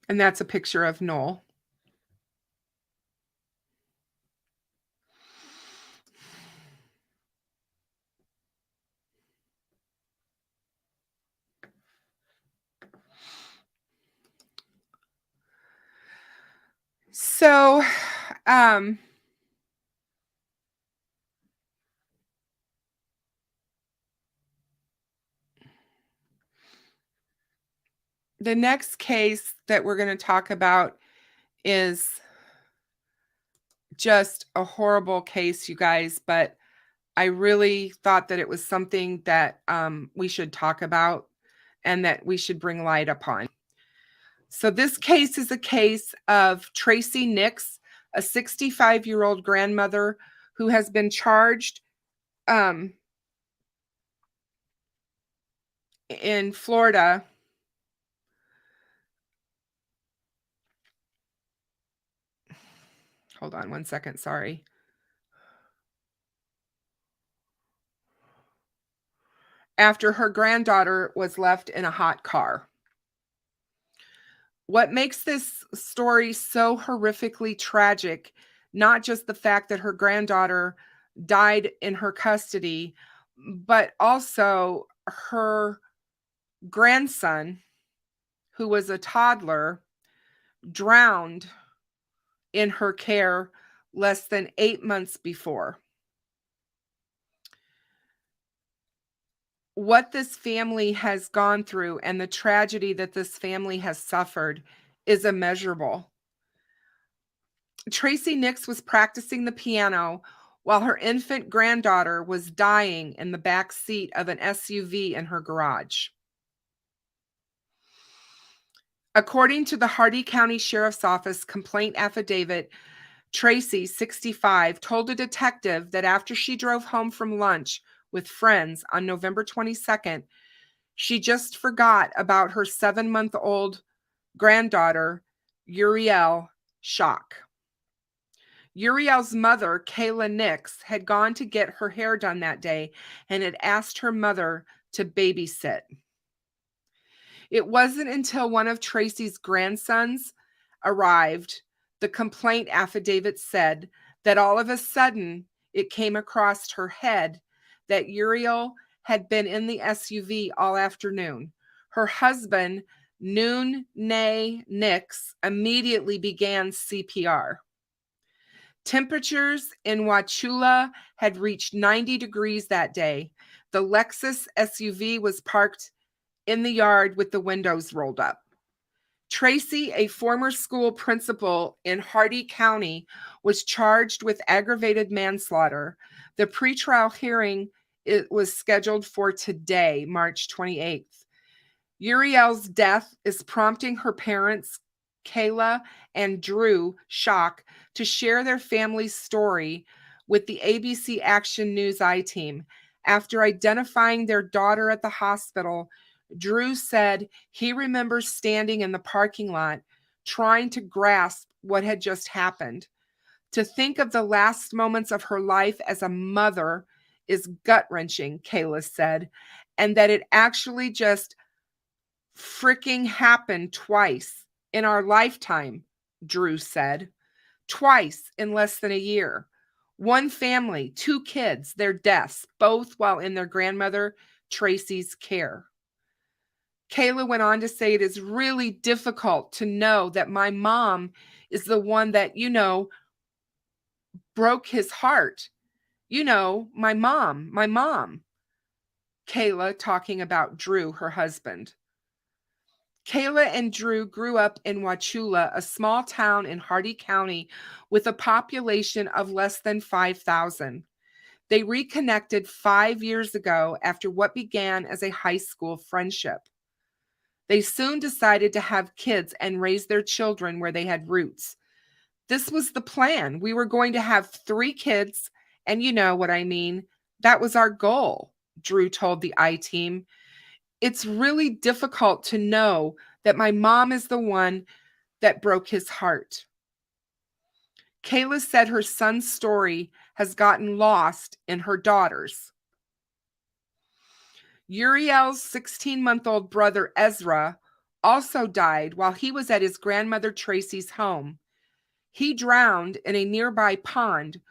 that's a picture of Noel. So, the next case that we're going to talk about is just a horrible case, you guys, but I really thought that it was something that we should talk about and that we should bring light upon. So this case is a case of Tracey Nix, a 65-year-old grandmother who has been charged in Florida. Hold on one second, sorry. After her granddaughter was left in a hot car. What makes this story so horrifically tragic, not just the fact that her granddaughter died in her custody, but also her grandson, who was a toddler, drowned in her care less than 8 months before. What this family has gone through and the tragedy that this family has suffered is immeasurable. Tracey Nix was practicing the piano while her infant granddaughter was dying in the back seat of an SUV in her garage. According to the Hardee County Sheriff's Office complaint affidavit, Tracey, 65, told a detective that after she drove home from lunch with friends on November 22nd, she just forgot about her 7-month-old granddaughter, Uriel Shock. Uriel's mother, Kayla Nix, had gone to get her hair done that day and had asked her mother to babysit. It wasn't until one of Tracey's grandsons arrived, the complaint affidavit said, that all of a sudden it came across her head that Uriel had been in the SUV all afternoon. Her husband, Noon Nay Nix, immediately began CPR. Temperatures in Wauchula had reached 90 degrees that day. The Lexus SUV was parked in the yard with the windows rolled up. Tracey, a former school principal in Hardee County, was charged with aggravated manslaughter. The pretrial hearing was scheduled for today, March 28th. Uriel's death is prompting her parents, Kayla and Drew Shock, to share their family's story with the ABC Action News I-Team. After identifying their daughter at the hospital, Drew said he remembers standing in the parking lot trying to grasp what had just happened. To think of the last moments of her life as a mother is gut-wrenching, Kayla said, and that it actually just freaking happened twice in our lifetime, Drew said. Twice in less than a year. One family, 2 kids, their deaths, both while in their grandmother Tracey's care. Kayla went on to say, it is really difficult to know that my mom is the one that, broke his heart. My mom. Kayla talking about Drew, her husband. Kayla and Drew grew up in Wauchula, a small town in Hardee County with a population of less than 5,000. They reconnected 5 years ago after what began as a high school friendship. They soon decided to have kids and raise their children where they had roots. This was the plan. We were going to have 3 kids, and you know what I mean. That was our goal, Drew told the I-Team. It's really difficult to know that my mom is the one that broke his heart. Kayla said her son's story has gotten lost in her daughter's. Uriel's 16-month-old brother, Ezra, also died while he was at his grandmother Tracey's home. He drowned in a nearby pond.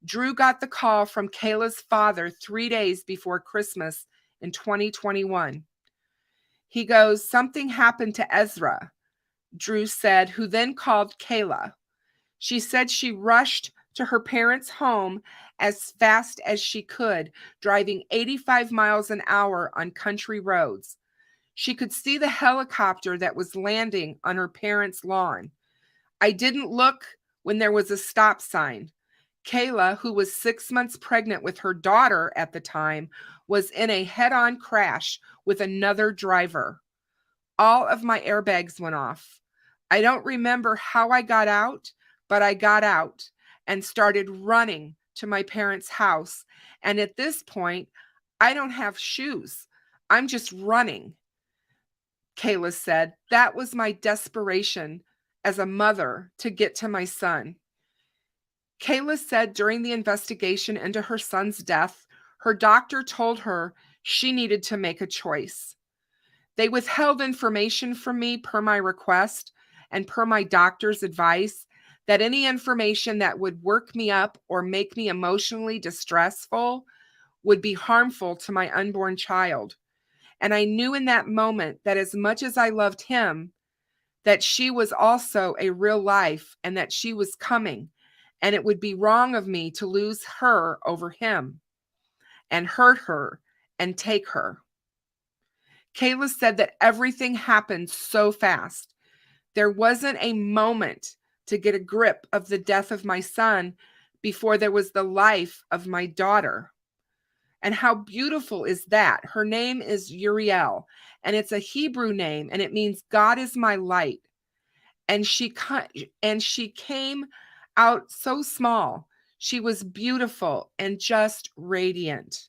Drew got the call from Kayla's father 3 days before Christmas in 2021. He goes, something happened to Ezra, Drew said, who then called Kayla. She said she rushed to her parents' home as fast as she could, driving 85 miles an hour on country roads. She could see the helicopter that was landing on her parents' lawn. I didn't look when there was a stop sign. Kayla, who was 6 months pregnant with her daughter at the time, was in a head-on crash with another driver. All of my airbags went off. I don't remember how I got out, but I got out and started running to my parents' house. And at this point, I don't have shoes. I'm just running. Kayla said, that was my desperation as a mother to get to my son. Kayla said during the investigation into her son's death, her doctor told her she needed to make a choice. They withheld information from me per my request and per my doctor's advice that any information that would work me up or make me emotionally distressful would be harmful to my unborn child. And I knew in that moment that as much as I loved him, that she was also a real life and that she was coming, and it would be wrong of me to lose her over him and hurt her and take her. Kayla said that everything happened so fast. There wasn't a moment to get a grip of the death of my son before there was the life of my daughter. And how beautiful is that? Her name is Uriel, and it's a Hebrew name, and it means God is my light. And she came out so small. She was beautiful and just radiant.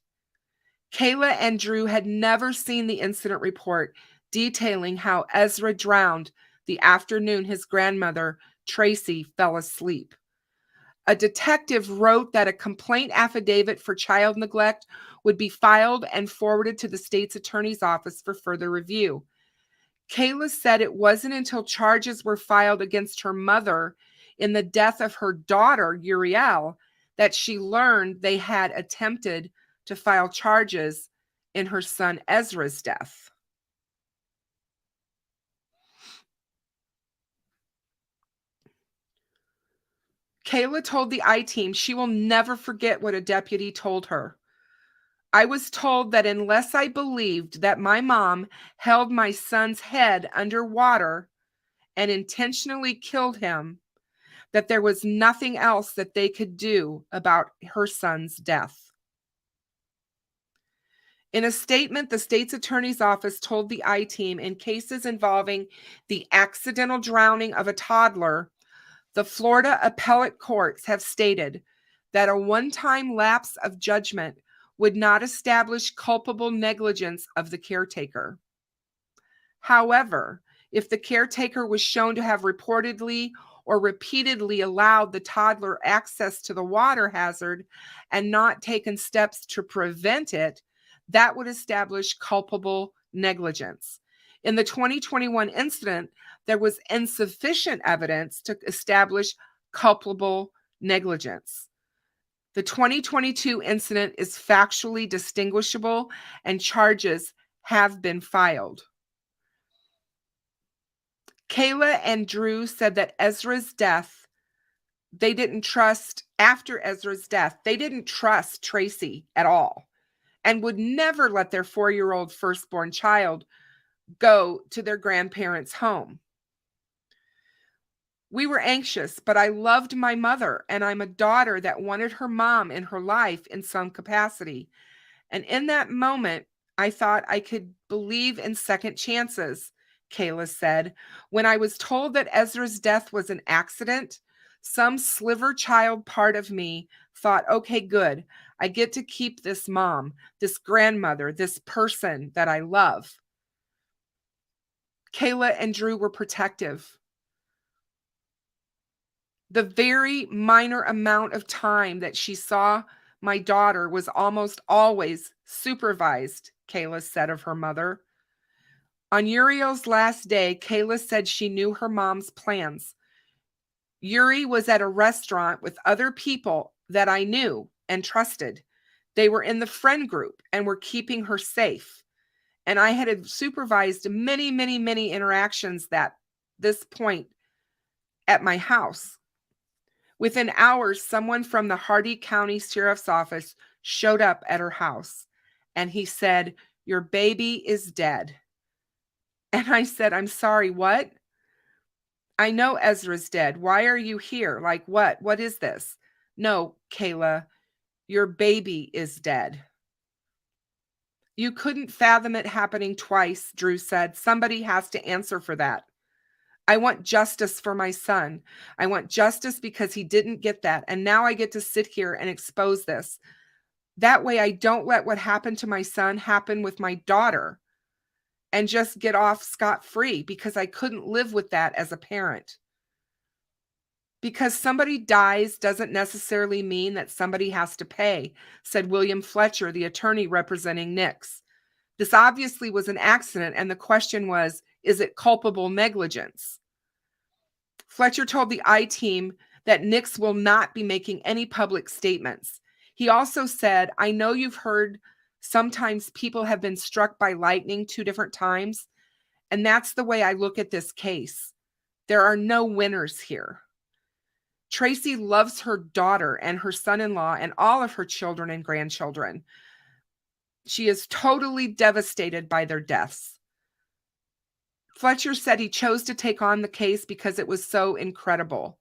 Kayla and Drew had never seen the incident report detailing how Ezra drowned the afternoon his grandmother, Tracey, fell asleep. A detective wrote that a complaint affidavit for child neglect would be filed and forwarded to the state's attorney's office for further review. Kayla said it wasn't until charges were filed against her mother in the death of her daughter, Uriel, that she learned they had attempted to file charges in her son Ezra's death. Kayla told the I-Team she will never forget what a deputy told her. I was told that unless I believed that my mom held my son's head underwater and intentionally killed him, that there was nothing else that they could do about her son's death. In a statement, the state's attorney's office told the I-Team in cases involving the accidental drowning of a toddler, the Florida appellate courts have stated that a one-time lapse of judgment would not establish culpable negligence of the caretaker. However, if the caretaker was shown to have reportedly or repeatedly allowed the toddler access to the water hazard and not taken steps to prevent it, that would establish culpable negligence. In the 2021 incident, there was insufficient evidence to establish culpable negligence. The 2022 incident is factually distinguishable and charges have been filed. Kayla and Drew said that Ezra's death, after Ezra's death, they didn't trust Tracey at all and would never let their 4-year-old firstborn child go to their grandparents' home. We were anxious, but I loved my mother, and I'm a daughter that wanted her mom in her life in some capacity. And in that moment, I thought I could believe in second chances, Kayla said. When I was told that Ezra's death was an accident, some sliver child part of me thought, okay, good. I get to keep this mom, this grandmother, this person that I love. Kayla and Drew were protective. The very minor amount of time that she saw my daughter was almost always supervised, Kayla said of her mother. On Uriel's last day, Kayla said she knew her mom's plans. Yuri was at a restaurant with other people that I knew and trusted. They were in the friend group and were keeping her safe. And I had supervised many, many, many interactions at this point at my house. Within hours, someone from the Hardy County Sheriff's Office showed up at her house, and he said, "Your baby is dead." And I said, "I'm sorry, what?" "I know Ezra's dead. Why are you here? Like what? What is this?" No, Kayla, your baby is dead. You couldn't fathom it happening twice, Drew said. Somebody has to answer for that. I want justice for my son. I want justice because he didn't get that. And now I get to sit here and expose this. That way I don't let what happened to my son happen with my daughter and just get off scot-free, because I couldn't live with that as a parent. Because somebody dies doesn't necessarily mean that somebody has to pay, said William Fletcher, the attorney representing Nix. This obviously was an accident, and the question was, is it culpable negligence? Fletcher told the I-Team that Nix will not be making any public statements. He also said, I know you've heard sometimes people have been struck by lightning 2 different times, and that's the way I look at this case. There are no winners here. Tracey loves her daughter and her son-in-law and all of her children and grandchildren. She is totally devastated by their deaths. Fletcher said he chose to take on the case because it was so incredible.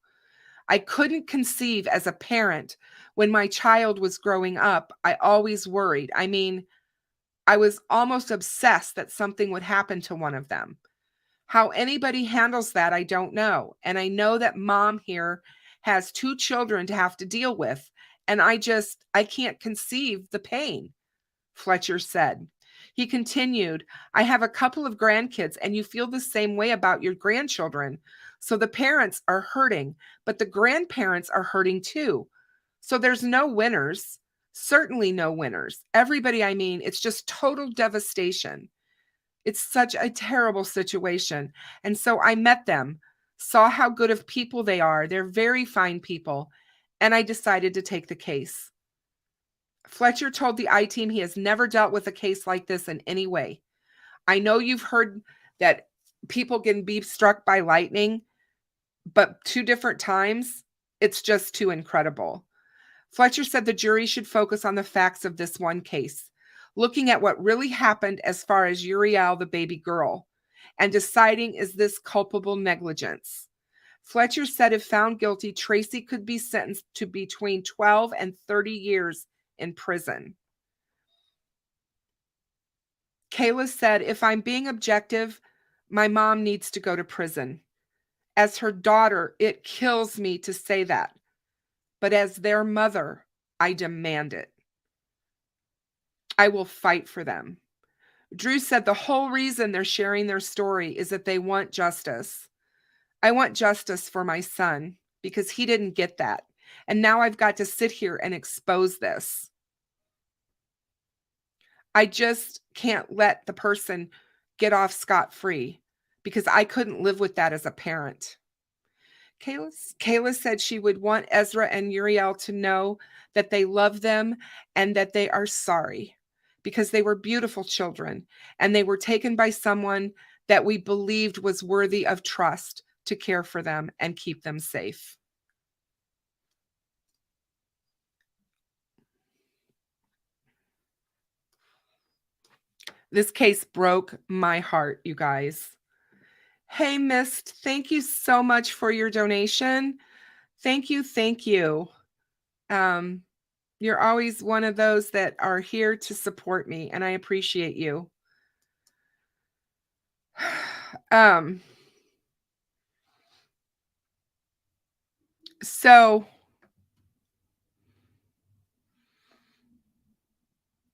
I couldn't conceive as a parent when my child was growing up. I always worried. I mean, I was almost obsessed that something would happen to one of them. How anybody handles that, I don't know. And I know that mom here has 2 children to have to deal with. And I can't conceive the pain, Fletcher said. He continued, I have a couple of grandkids, and you feel the same way about your grandchildren. So the parents are hurting, but the grandparents are hurting too. So there's no winners, certainly no winners. Everybody, I mean, it's just total devastation. It's such a terrible situation. And so I met them, saw how good of people they are. They're very fine people. And I decided to take the case. Fletcher told the I-Team he has never dealt with a case like this in any way. I know you've heard that people can be struck by lightning, but 2 different times, it's just too incredible. Fletcher said the jury should focus on the facts of this one case, looking at what really happened as far as Uriel, the baby girl, and deciding, is this culpable negligence? Fletcher said if found guilty, Tracey could be sentenced to between 12 and 30 years in prison. Kayla said, if I'm being objective, my mom needs to go to prison. As her daughter, it kills me to say that. But as their mother, I demand it. I will fight for them. Drew said the whole reason they're sharing their story is that they want justice. I want justice for my son because he didn't get that. And now I've got to sit here and expose this. I just can't let the person get off scot-free because I couldn't live with that as a parent. Kayla said she would want Ezra and Uriel to know that they love them and that they are sorry because they were beautiful children and they were taken by someone that we believed was worthy of trust to care for them and keep them safe. This case broke my heart, you guys. Hey, Mist, thank you so much for your donation. Thank you, thank you. You're always one of those that are here to support me, and I appreciate you. So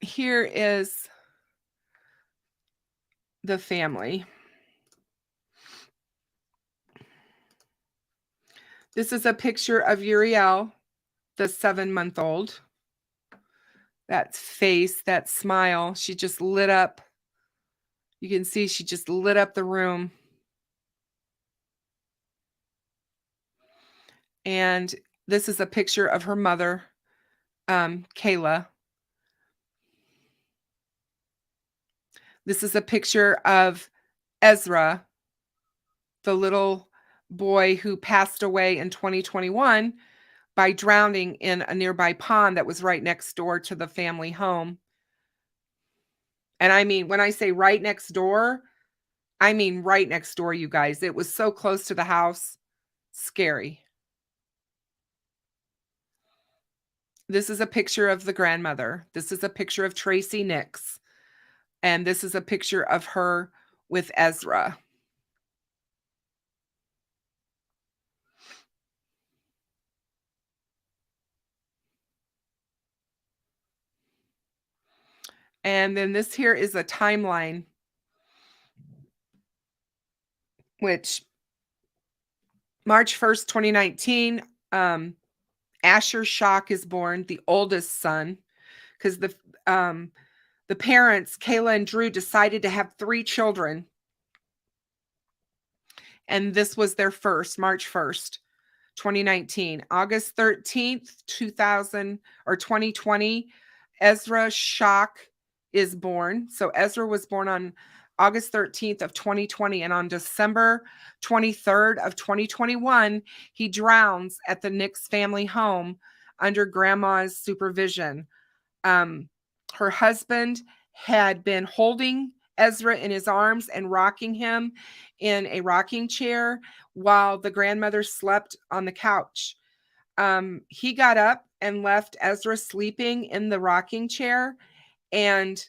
here is the family. This is a picture of Uriel, the 7-month-old. That face, that smile, she just lit up. You can see she just lit up the room. And this is a picture of her mother, Kayla. This is a picture of Ezra, the little boy who passed away in 2021 by drowning in a nearby pond that was right next door to the family home. And I mean, when I say right next door, I mean right next door, you guys. It was so close to the house. Scary. This is a picture of the grandmother. This is a picture of Tracey Nix. And this is a picture of her with Ezra. And then this here is a timeline, which March 1st, 2019, Asher Schock is born, the oldest son, because the parents, Kayla and Drew, decided to have 3 children. And this was their first, March 1st, 2019. August 13th, 2020, Ezra Schock is born. So Ezra was born on August 13th of 2020, and on December 23rd of 2021, he drowns at the Nix family home under grandma's supervision. Her husband had been holding Ezra in his arms and rocking him in a rocking chair while the grandmother slept on the couch. He got up and left Ezra sleeping in the rocking chair, and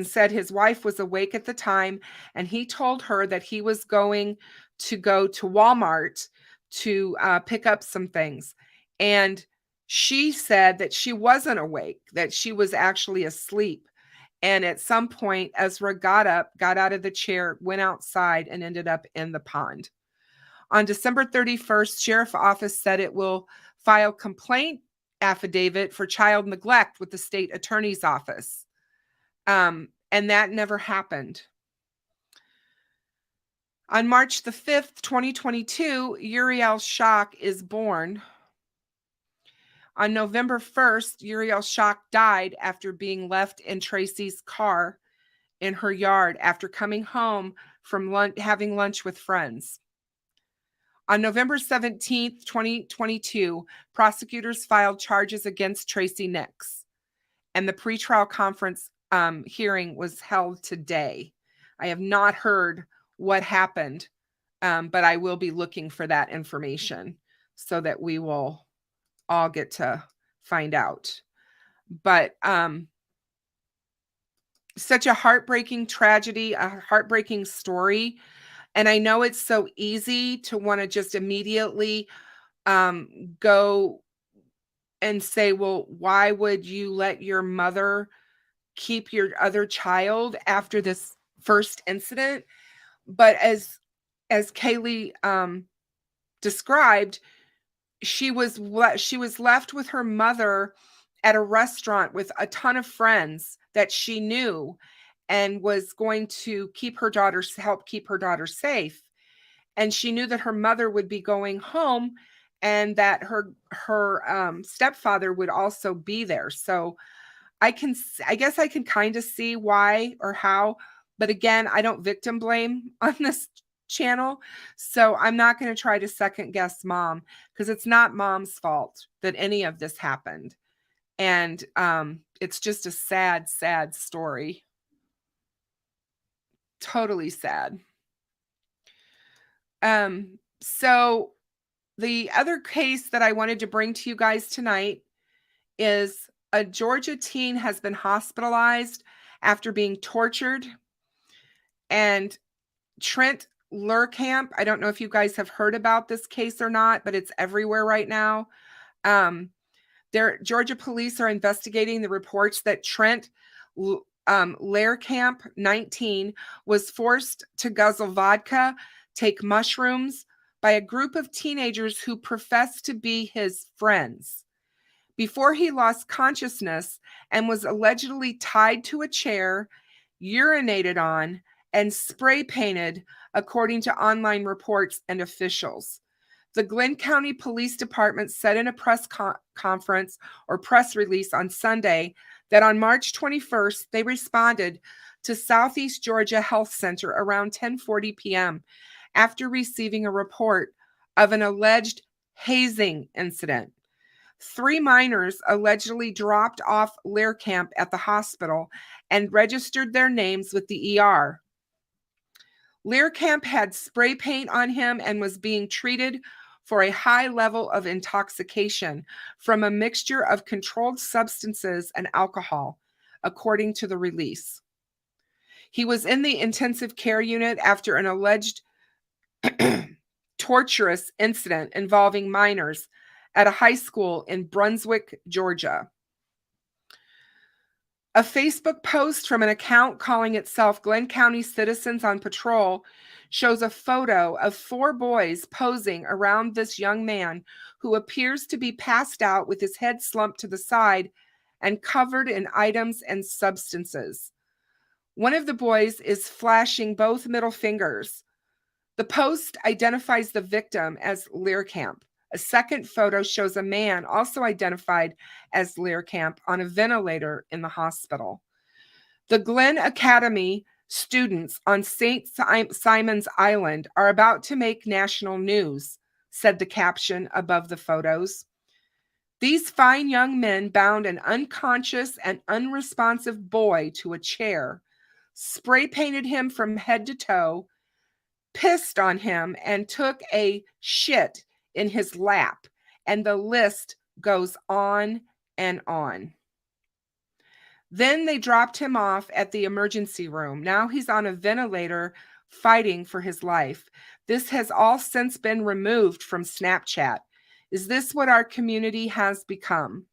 said his wife was awake at the time, and he told her that he was going to go to Walmart to pick up some things. And she said that she wasn't awake, that she was actually asleep. And at some point, Ezra got up, got out of the chair, went outside, and ended up in the pond. On December 31st, Sheriff's Office said it will file complaint affidavit for child neglect with the state attorney's office. And that never happened. On March the 5th, 2022, Uriel Schock is born. On November 1st, Uriel Schock died after being left in Tracy's car in her yard after coming home from having lunch with friends. On November 17th, 2022, prosecutors filed charges against Tracey Nix, and the pretrial conference hearing was held today. I have not heard what happened, but I will be looking for that information so that we will all get to find out. But such a heartbreaking tragedy, a heartbreaking story. And I know it's so easy to want to just immediately go and say, well, why would you let your mother keep your other child after this first incident? But as Kaylee described, she was left with her mother at a restaurant with a ton of friends that she knew, and was going to help keep her daughter safe. And she knew that her mother would be going home, and that her stepfather would also be there. So I guess I can kind of see why or how, but again, I don't victim blame on this channel. So I'm not going to try to second guess mom, because it's not mom's fault that any of this happened. And it's just a sad, sad story. Totally sad. So the other case that I wanted to bring to you guys tonight is a Georgia teen has been hospitalized after being tortured. And Trenton Lehrkamp, I don't know if you guys have heard about this case or not, but it's everywhere right now. Georgia police are investigating the reports that Trenton Lehrkamp, 19, was forced to guzzle vodka, take mushrooms by a group of teenagers who professed to be his friends. Before he lost consciousness and was allegedly tied to a chair, urinated on, and spray painted, according to online reports and officials. The Glenn County Police Department said in a press conference or press release on Sunday that on March 21st, they responded to Southeast Georgia Health Center around 10:40 p.m. after receiving a report of an alleged hazing incident. 3 minors allegedly dropped off Lehrkamp at the hospital and registered their names with the ER. Lehrkamp had spray paint on him and was being treated for a high level of intoxication from a mixture of controlled substances and alcohol, according to the release. He was in the intensive care unit after an alleged torturous incident involving minors at a high school in Brunswick, Georgia. A Facebook post from an account calling itself Glenn County Citizens on Patrol shows a photo of 4 boys posing around this young man who appears to be passed out with his head slumped to the side and covered in items and substances. One of the boys is flashing both middle fingers. The post identifies the victim as Lehrkamp. A second photo shows a man also identified as Lehrkamp on a ventilator in the hospital. The Glenn Academy students on St. Simon's Island are about to make national news, said the caption above the photos. These fine young men bound an unconscious and unresponsive boy to a chair, spray painted him from head to toe, pissed on him, and took a shit in his lap, and the list goes on and on. Then they dropped him off at the emergency room. Now he's on a ventilator fighting for his life. This has all since been removed from Snapchat. Is this what our community has become?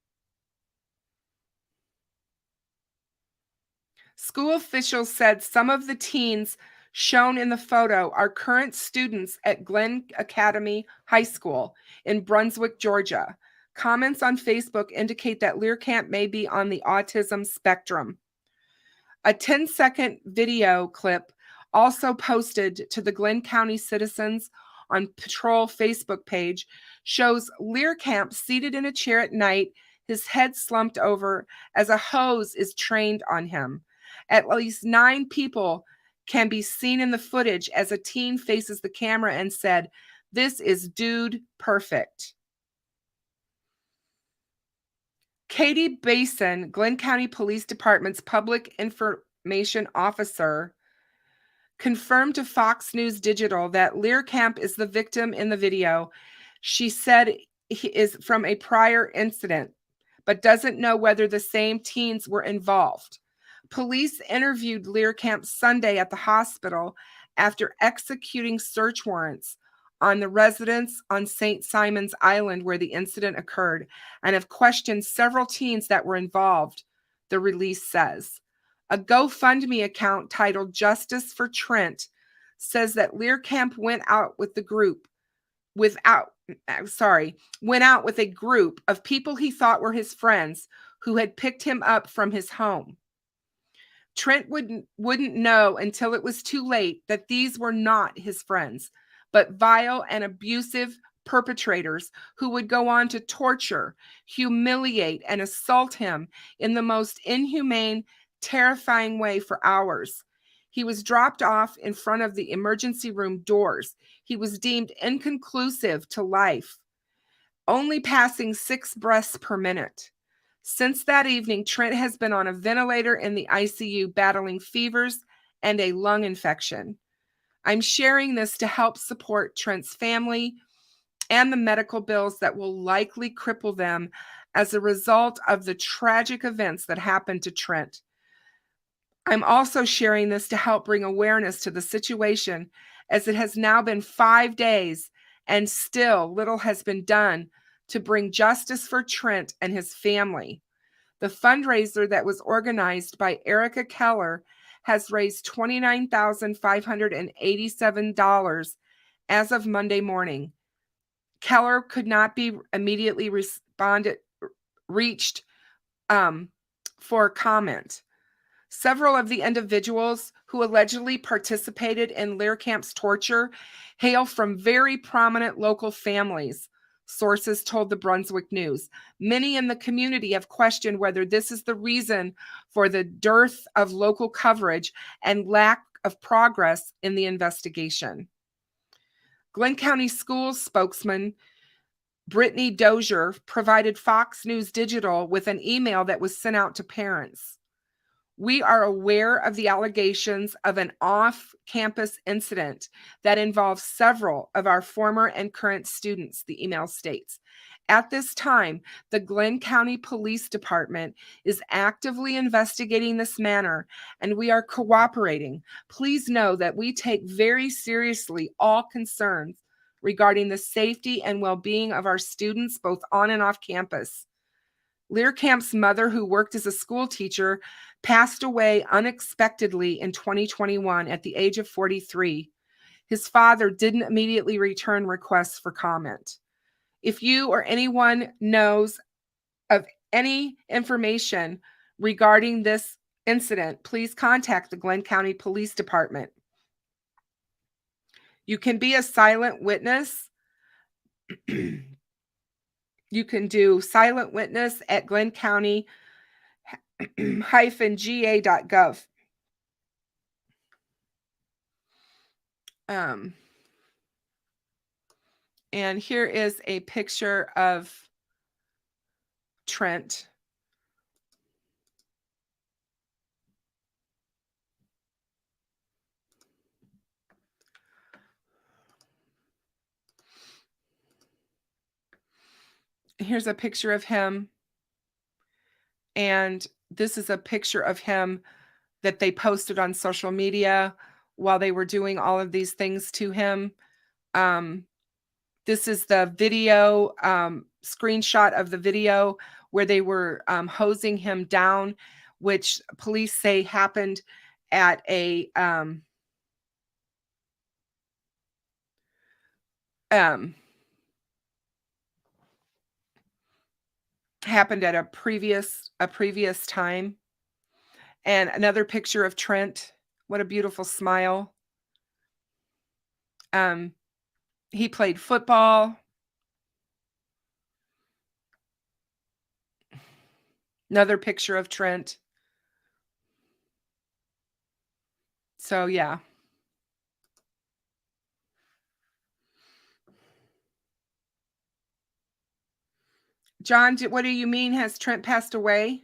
School officials said some of the teens shown in the photo are current students at Glenn Academy High School in Brunswick, Georgia. Comments on Facebook indicate that Lehrkamp may be on the autism spectrum. A 10-second video clip also posted to the Glenn County Citizens on Patrol Facebook page shows Lehrkamp seated in a chair at night, his head slumped over as a hose is trained on him. At least 9 people can be seen in the footage as a teen faces the camera and said, "This is dude perfect." Katie Basin, Glenn County Police Department's public information officer, confirmed to Fox News Digital that Lehrkamp is the victim in the video. She said he is from a prior incident, but doesn't know whether the same teens were involved. Police interviewed Lehrkamp Sunday at the hospital after executing search warrants on the residence on St. Simon's Island where the incident occurred and have questioned several teens that were involved, the release says. A GoFundMe account titled Justice for Trent says that Lehrkamp went out with a group of people he thought were his friends who had picked him up from his home. Trent wouldn't know until it was too late that these were not his friends, but vile and abusive perpetrators who would go on to torture, humiliate, and assault him in the most inhumane, terrifying way for hours. He was dropped off in front of the emergency room doors. He was deemed inconclusive to life, only passing 6 breaths per minute. Since that evening, Trent has been on a ventilator in the ICU battling fevers and a lung infection. I'm sharing this to help support Trent's family and the medical bills that will likely cripple them as a result of the tragic events that happened to Trent. I'm also sharing this to help bring awareness to the situation, as it has now been 5 days and still little has been done to bring justice for Trent and his family. The fundraiser that was organized by Erica Keller has raised $29,587 as of Monday morning. Keller could not be immediately reached for comment. Several of the individuals who allegedly participated in Lehrkamp's torture hail from very prominent local families, sources told the Brunswick News. Many in the community have questioned whether this is the reason for the dearth of local coverage and lack of progress in the investigation. Glenn County Schools spokesman Brittany Dozier provided Fox News Digital with an email that was sent out to parents. We are aware of the allegations of an off-campus incident that involves several of our former and current students, the email states. At this time, the Glenn County Police Department is actively investigating this matter, and we are cooperating. Please know that we take very seriously all concerns regarding the safety and well-being of our students, both on and off campus. Lehrkamp's mother, who worked as a school teacher, passed away unexpectedly in 2021 at the age of 43. His father didn't immediately return requests for comment. If you or anyone knows of any information regarding this incident, please contact the Glenn County Police Department. You can be a silent witness. You can do silent witness at glencounty-ga.gov. And here is a picture of Trent. Here's a picture of him. And this is a picture of him that they posted on social media while they were doing all of these things to him. This is the video, screenshot of the video where they were hosing him down, which police say happened at a previous time. And another picture of Trent. What a beautiful smile. He played football. Another picture of Trent. So, yeah. John, what do you mean? Has Trent passed away?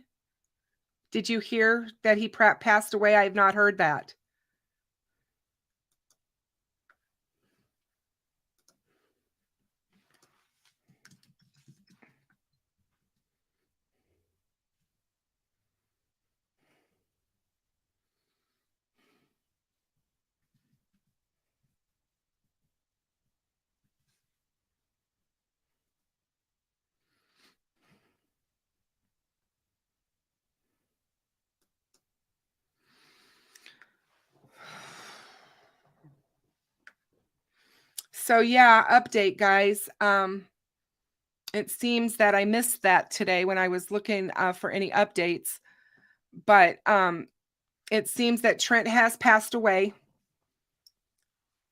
Did you hear that he passed away? I have not heard that. So yeah, update, guys. It seems that I missed that today when I was looking for any updates, but it seems that Trent has passed away.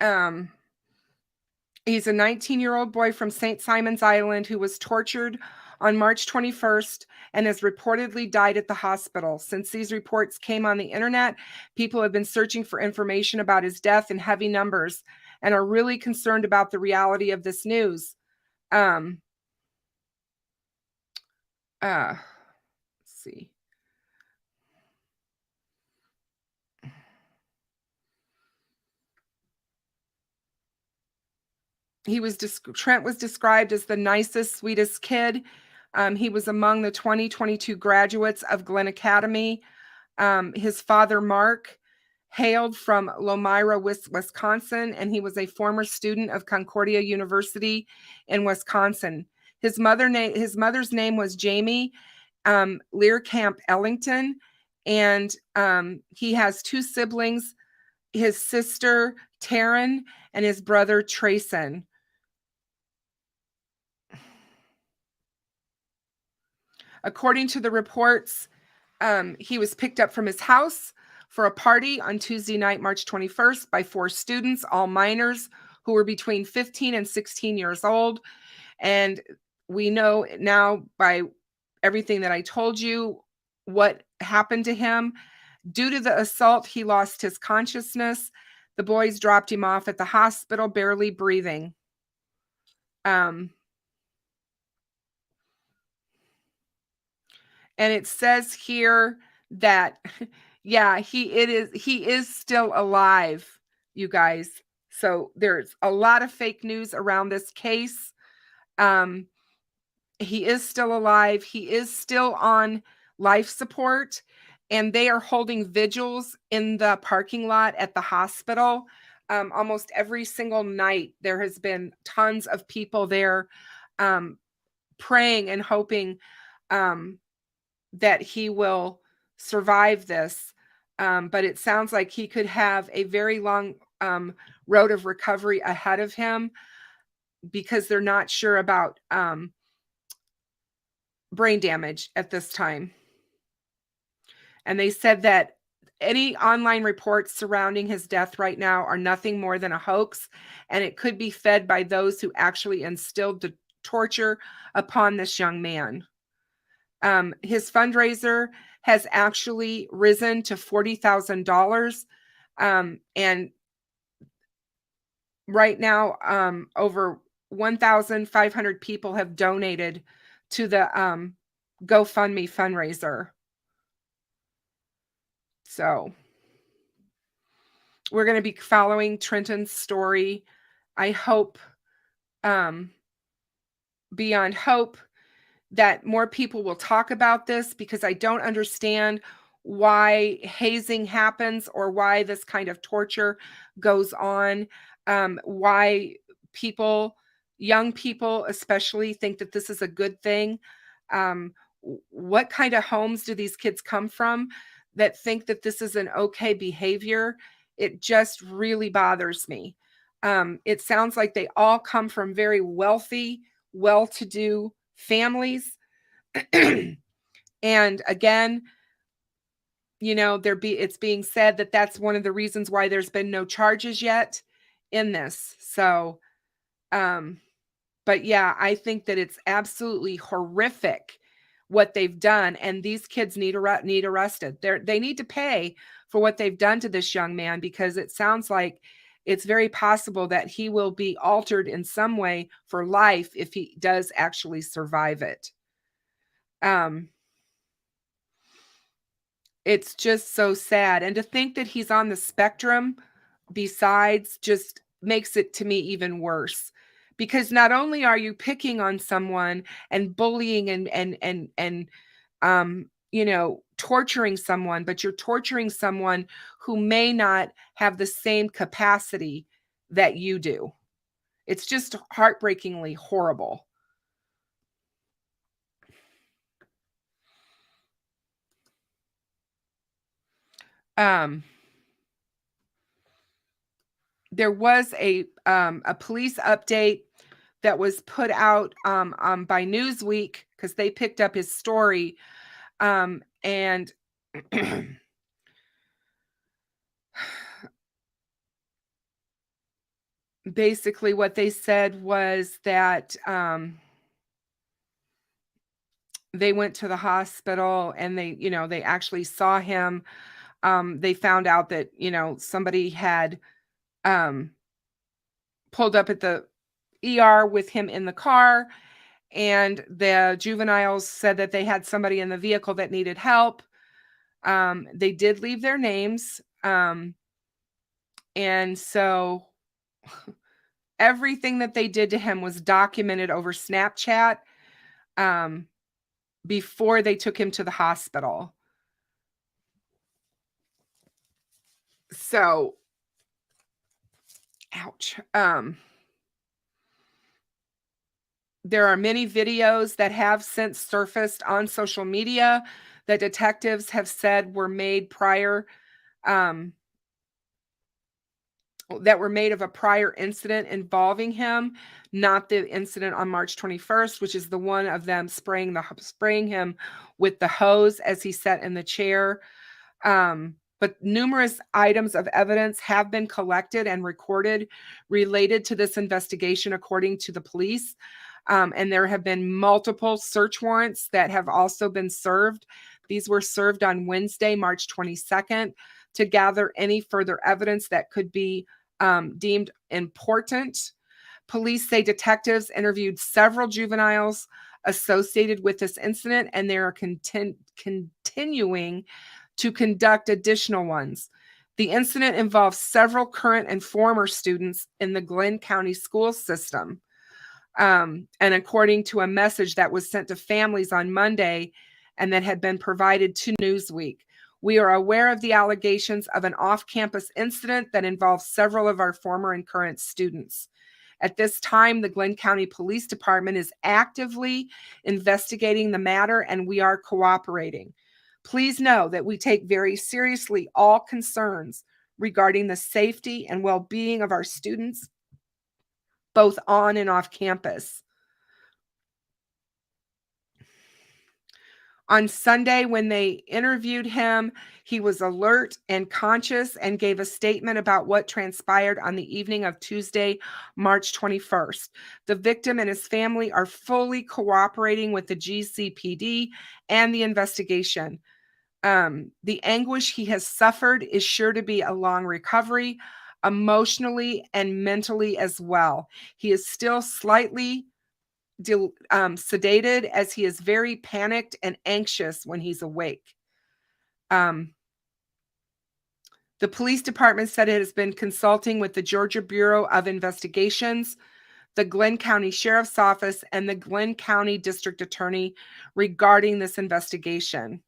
He's a 19-year-old boy from St. Simon's Island who was tortured on March 21st and has reportedly died at the hospital. Since these reports came on the internet, people have been searching for information about his death in heavy numbers and are really concerned about the reality of this news. Let's see. Trent was described as the nicest, sweetest kid. He was among the 2022 graduates of Glenn Academy. His father, Mark, hailed from Lomira, Wisconsin, and he was a former student of Concordia University in Wisconsin. His mother's name was Jamie Lehrkamp Ellington, and he has two siblings, his sister Taryn and his brother Trayce. According to the reports, he was picked up from his house for a party on Tuesday night, March 21st, by 4 students, all minors, who were between 15 and 16 years old. And we know now by everything that I told you what happened to him. Due to the assault, he lost his consciousness. The boys dropped him off at the hospital, barely breathing. And it says here that Yeah, he is still alive, you guys. So there's a lot of fake news around this case. He is still alive. He is still on life support, and they are holding vigils in the parking lot at the hospital. Almost every single night, there has been tons of people there praying and hoping that he will survive this. But it sounds like he could have a very long road of recovery ahead of him because they're not sure about brain damage at this time. And they said that any online reports surrounding his death right now are nothing more than a hoax, and it could be fed by those who actually instilled the torture upon this young man. His fundraiser has actually risen to $40,000. And right now, over 1,500 people have donated to the GoFundMe fundraiser. So we're going to be following Trenton's story. I hope, beyond hope, that more people will talk about this, because I don't understand why hazing happens or why this kind of torture goes on. Why people, young people especially, think that this is a good thing. What kind of homes do these kids come from that think that this is an okay behavior? It just really bothers me. It sounds like they all come from very wealthy, well-to-do families. And again, it's being said that that's one of the reasons why there's been no charges yet in this. So, but yeah, I think that it's absolutely horrific what they've done, and these kids need arrested. They need to pay for what they've done to this young man, because it sounds like it's very possible that he will be altered in some way for life if he does actually survive it. It's just so sad. And to think that he's on the spectrum besides just makes it, to me, even worse. Because not only are you picking on someone and bullying and torturing someone, but you're torturing someone who may not have the same capacity that you do. It's just heartbreakingly horrible. There was a police update that was put out by Newsweek, because they picked up his story, and basically what they said was that they went to the hospital and they actually saw him. They found out that somebody had pulled up at the ER with him in the car, and the juveniles said that they had somebody in the vehicle that needed help. They did leave their names. And so everything that they did to him was documented over Snapchat before they took him to the hospital. So, ouch. There are many videos that have since surfaced on social media that detectives have said were made prior, that were made of a prior incident involving him, not the incident on March 21st, which is the one of them spraying him with the hose as he sat in the chair. But numerous items of evidence have been collected and recorded related to this investigation, according to the police. And there have been multiple search warrants that have also been served. These were served on Wednesday, March 22nd, to gather any further evidence that could be deemed important. Police say detectives interviewed several juveniles associated with this incident, and they are continuing to conduct additional ones. The incident involves several current and former students in the Glenn County school system. And according to a message that was sent to families on Monday and that had been provided to Newsweek, we are aware of the allegations of an off-campus incident that involves several of our former and current students. At this time, the Glenn County Police Department is actively investigating the matter, and we are cooperating. Please know that we take very seriously all concerns regarding the safety and well-being of our students, both on and off campus. On Sunday, when they interviewed him, he was alert and conscious and gave a statement about what transpired on the evening of Tuesday, March 21st. The victim and his family are fully cooperating with the GCPD and the investigation. The anguish he has suffered is sure to be a long recovery, emotionally and mentally as well. He is still slightly sedated, as he is very panicked and anxious when he's awake. The police department said it has been consulting with the Georgia Bureau of Investigations, the Glenn County Sheriff's Office, and the Glenn County District Attorney regarding this investigation.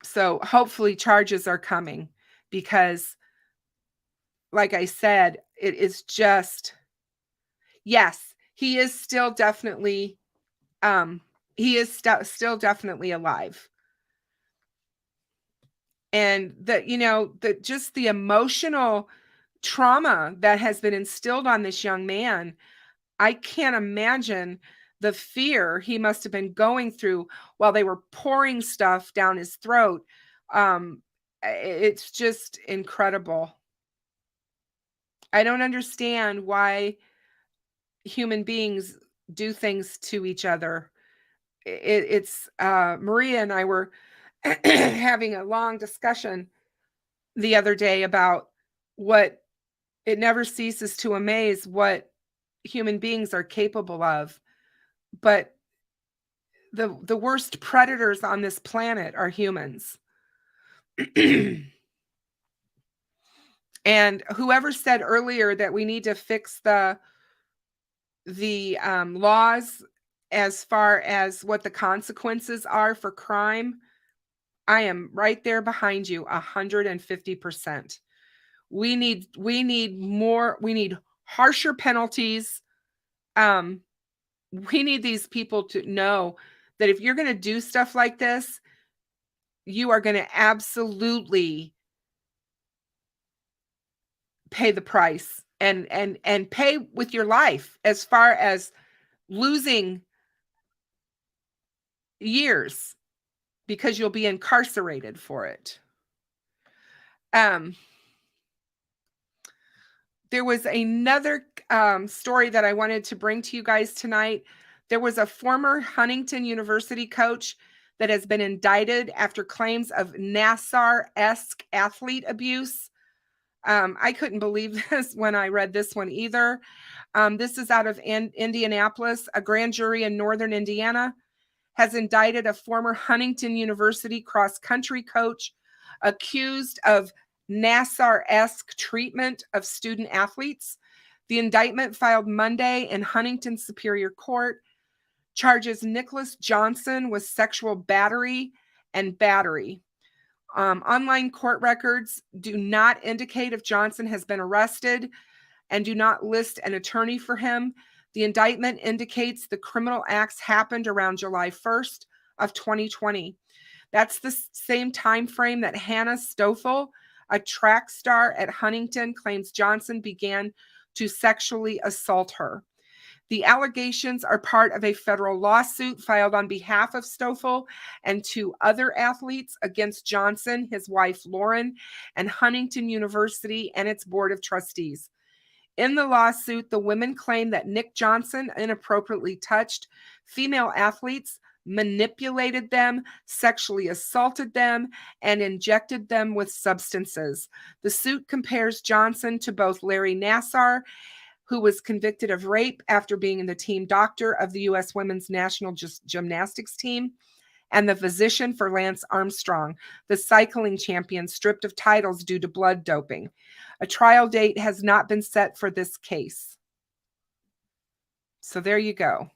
So hopefully charges are coming, because, like I said, it is just, yes, he is still definitely, still definitely alive. And just the emotional trauma that has been instilled on this young man, I can't imagine the fear he must have been going through while they were pouring stuff down his throat. It's just incredible. I don't understand why human beings do things to each other. It's Maria and I were having a long discussion the other day about what it never ceases to amaze what human beings are capable of. But the worst predators on this planet are humans. And whoever said earlier that we need to fix the laws as far as what the consequences are for crime, I am right there behind you 150%. We need more, we need harsher penalties. We need these people to know that if you're going to do stuff like this, you are going to absolutely pay the price and pay with your life, as far as losing years, because you'll be incarcerated for it. There was another story that I wanted to bring to you guys tonight. There was a former Huntington University coach that has been indicted after claims of Nassar-esque athlete abuse. I couldn't believe this when I read this one either. This is out of Indianapolis. A grand jury in northern Indiana has indicted a former Huntington University cross-country coach accused of Nassar-esque treatment of student athletes. The indictment, filed Monday in Huntington Superior Court, charges Nicholas Johnson with sexual battery and battery. Online court records do not indicate if Johnson has been arrested and do not list an attorney for him. The indictment indicates the criminal acts happened around July 1st of 2020. That's the same time frame that Hannah Stoffel, a track star at Huntington, claims Johnson began to sexually assault her. The allegations are part of a federal lawsuit filed on behalf of Stoffel and two other athletes against Johnson, his wife Lauren, and Huntington University and its board of trustees. In the lawsuit, the women claim that Nick Johnson inappropriately touched female athletes, manipulated them, sexually assaulted them, and injected them with substances. The suit compares Johnson to both Larry Nassar, who was convicted of rape after being the team doctor of the U.S. women's national gymnastics team, and the physician for Lance Armstrong, the cycling champion, stripped of titles due to blood doping. A trial date has not been set for this case. So there you go.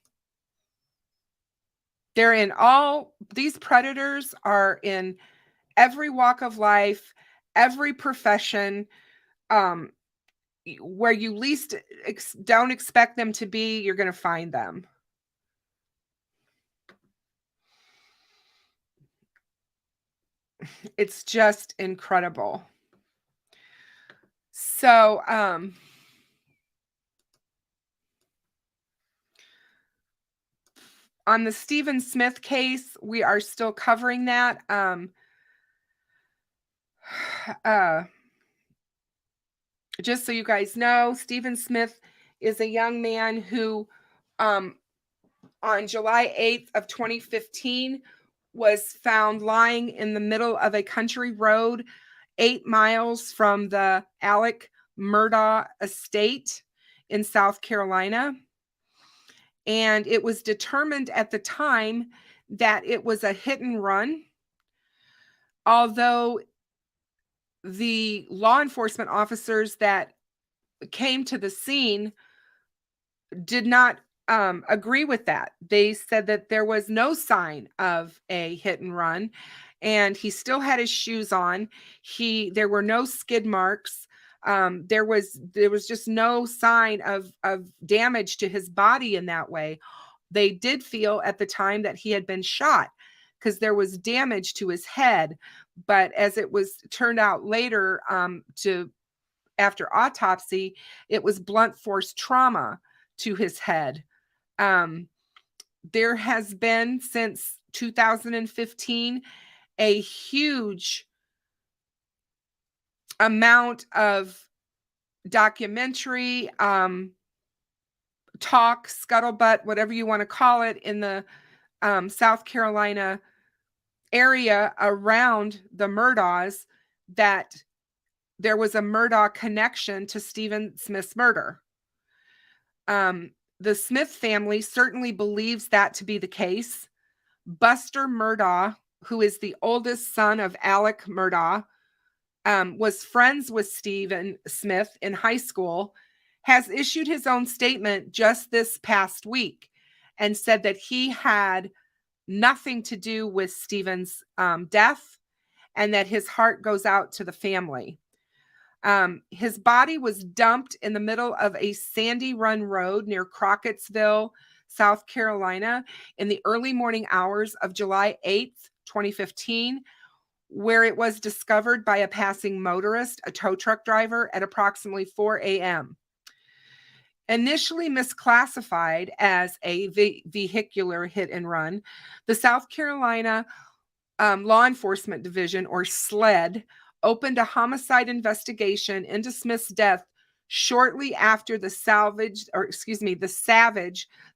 They're in these predators are in every walk of life, every profession, where you least don't expect them to be, you're going to find them. It's just incredible. So, on the Stephen Smith case, we are still covering that. Just so you guys know, Stephen Smith is a young man who, on July 8th of 2015, was found lying in the middle of a country road 8 miles from the Alec Murdaugh estate in South Carolina. And it was determined at the time that it was a hit and run, although the law enforcement officers that came to the scene did not agree with that. They said that there was no sign of a hit and run, and he still had his shoes on. There were no skid marks. There was just no sign of damage to his body in that way. They did feel at the time that he had been shot because there was damage to his head, but as it was turned out later, after autopsy, it was blunt force trauma to his head. There has been, since 2015, a huge amount of documentary, talk, scuttlebutt, whatever you want to call it, in the South Carolina area around the Murdaughs, that there was a Murdaugh connection to Stephen Smith's murder. The Smith family certainly believes that to be the case. Buster Murdaugh, who is the oldest son of Alec Murdaugh, was friends with Stephen Smith in high school, has issued his own statement just this past week and said that he had nothing to do with Stephen's death and that his heart goes out to the family. His body was dumped in the middle of a sandy run road near Crockettsville, South Carolina, in the early morning hours of July 8th, 2015, where it was discovered by a passing motorist, a tow truck driver, at approximately 4 a.m. Initially misclassified as a vehicular hit and run, the South Carolina Law Enforcement Division, or SLED, opened a homicide investigation into Smith's death shortly after the savage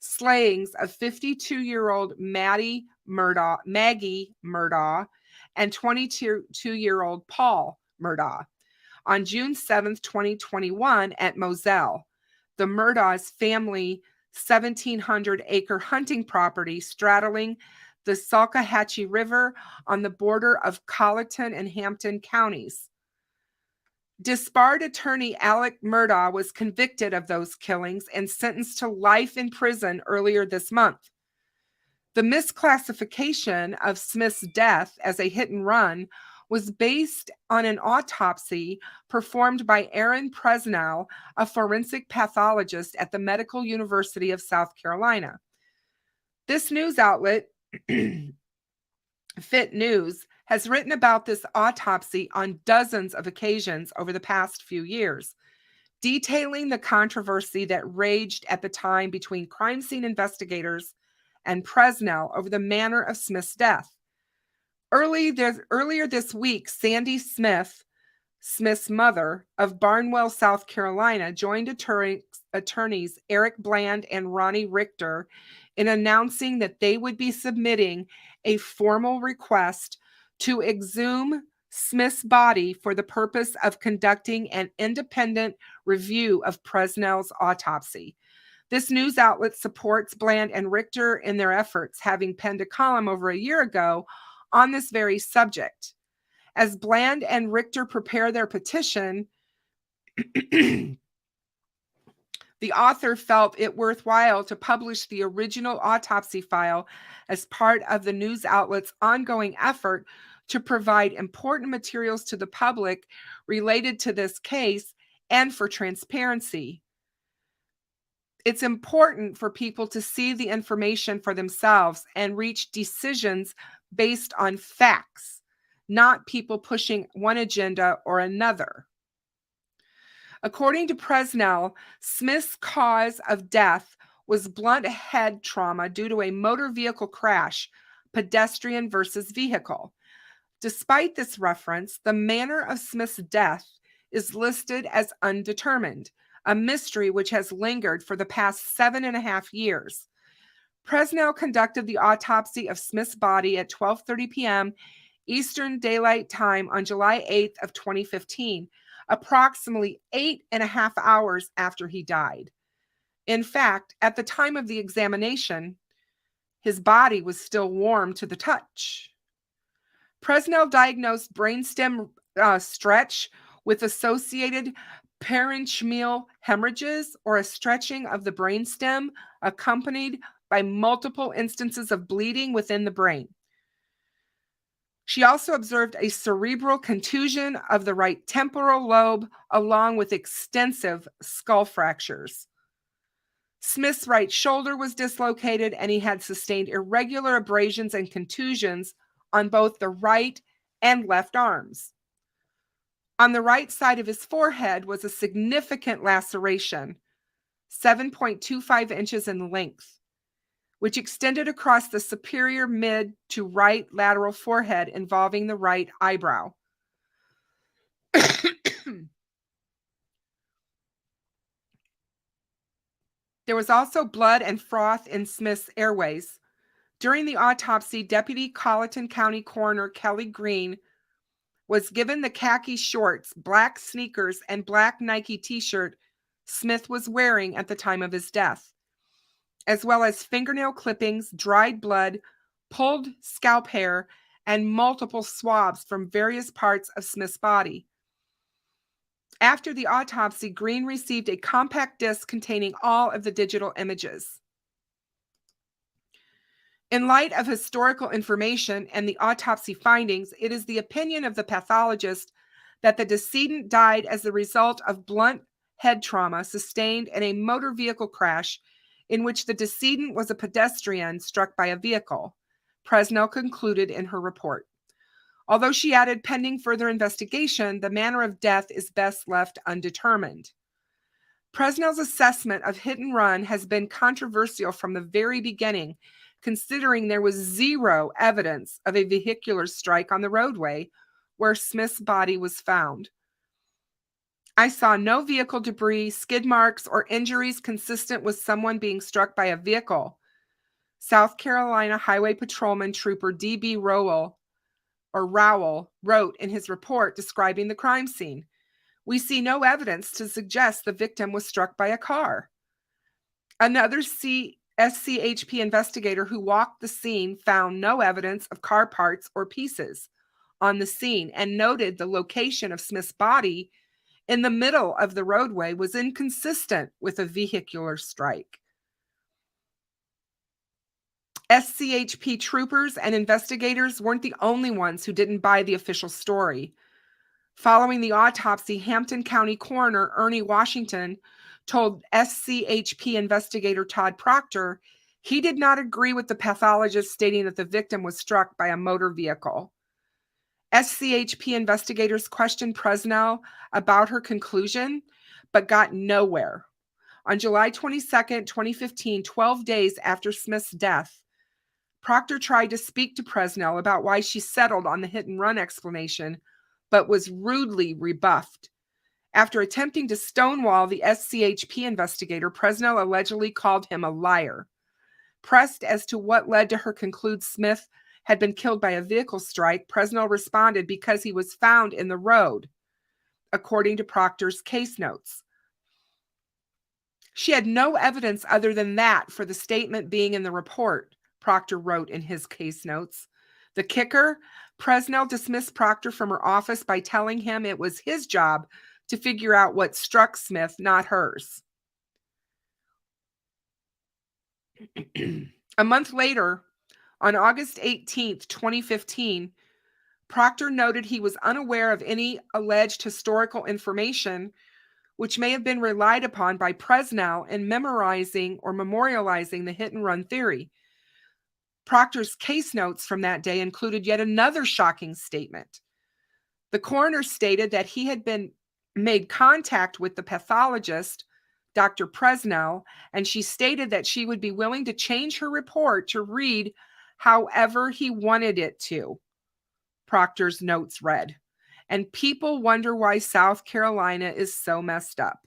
slayings of 52-year-old Maggie Murdaugh and 22-year-old Paul Murdaugh on June 7th, 2021 at Moselle, the Murdaugh's family 1,700-acre hunting property straddling the Salkehatchie River on the border of Colleton and Hampton counties. Disbarred attorney Alec Murdaugh was convicted of those killings and sentenced to life in prison earlier this month. The misclassification of Smith's death as a hit and run was based on an autopsy performed by Aaron Presnell, a forensic pathologist at the Medical University of South Carolina. This news outlet, Fit News, has written about this autopsy on dozens of occasions over the past few years, detailing the controversy that raged at the time between crime scene investigators and Presnell over the manner of Smith's death. Earlier this week, Sandy Smith, Smith's mother, of Barnwell, South Carolina, joined attorneys Eric Bland and Ronnie Richter in announcing that they would be submitting a formal request to exhume Smith's body for the purpose of conducting an independent review of Presnell's autopsy. This news outlet supports Bland and Richter in their efforts, having penned a column over a year ago on this very subject. As Bland and Richter prepare their petition, the author felt it worthwhile to publish the original autopsy file as part of the news outlet's ongoing effort to provide important materials to the public related to this case and for transparency. It's important for people to see the information for themselves and reach decisions based on facts, not people pushing one agenda or another. According to Presnell, Smith's cause of death was blunt head trauma due to a motor vehicle crash, pedestrian versus vehicle. Despite this reference, the manner of Smith's death is listed as undetermined, a mystery which has lingered for the past 7.5 years. Presnell conducted the autopsy of Smith's body at 12:30 p.m. Eastern Daylight Time on July 8th of 2015, approximately 8.5 hours after he died. In fact, at the time of the examination, his body was still warm to the touch. Presnell diagnosed brainstem stretch with associated parenchymal hemorrhages, or a stretching of the brainstem accompanied by multiple instances of bleeding within the brain. She also observed a cerebral contusion of the right temporal lobe, along with extensive skull fractures. Smith's right shoulder was dislocated, and he had sustained irregular abrasions and contusions on both the right and left arms. On the right side of his forehead was a significant laceration, 7.25 inches in length, which extended across the superior mid to right lateral forehead, involving the right eyebrow. There was also blood and froth in Smith's airways. During the autopsy, Deputy Colleton County Coroner Kelly Green was given the khaki shorts, black sneakers, and black Nike t-shirt Smith was wearing at the time of his death, as well as fingernail clippings, dried blood, pulled scalp hair, and multiple swabs from various parts of Smith's body. After the autopsy, Green received a compact disc containing all of the digital images. In light of historical information and the autopsy findings, it is the opinion of the pathologist that the decedent died as the result of blunt head trauma sustained in a motor vehicle crash in which the decedent was a pedestrian struck by a vehicle, Presnell concluded in her report. Although she added, pending further investigation, the manner of death is best left undetermined. Presnell's assessment of hit and run has been controversial from the very beginning, considering there was zero evidence of a vehicular strike on the roadway where Smith's body was found. I saw no vehicle debris, skid marks, or injuries consistent with someone being struck by a vehicle, South Carolina Highway Patrolman Trooper D.B. Rowell wrote in his report describing the crime scene. We see no evidence to suggest the victim was struck by a car. Another SCHP investigator who walked the scene found no evidence of car parts or pieces on the scene and noted the location of Smith's body in the middle of the roadway was inconsistent with a vehicular strike. SCHP troopers and investigators weren't the only ones who didn't buy the official story. Following the autopsy, Hampton County Coroner Ernie Washington told SCHP investigator Todd Proctor he did not agree with the pathologist stating that the victim was struck by a motor vehicle. SCHP investigators questioned Presnell about her conclusion, but got nowhere. On July 22, 2015, 12 days after Smith's death, Proctor tried to speak to Presnell about why she settled on the hit-and-run explanation, but was rudely rebuffed. After attempting to stonewall the SCHP investigator, Presnell allegedly called him a liar. Pressed as to what led to her conclude Smith had been killed by a vehicle strike, Presnell responded because he was found in the road, according to Proctor's case notes. She had no evidence other than that for the statement being in the report, Proctor wrote in his case notes. The kicker, Presnell dismissed Proctor from her office by telling him it was his job to figure out what struck Smith, not hers. A month later, on August 18th, 2015, Proctor noted he was unaware of any alleged historical information which may have been relied upon by Presnell in memorizing or memorializing the hit-and-run theory. Proctor's case notes from that day included yet another shocking statement. The coroner stated that he had been made contact with the pathologist, Dr. Presnell, and she stated that she would be willing to change her report to read however he wanted it to, Proctor's notes read. And people wonder why South Carolina is so messed up.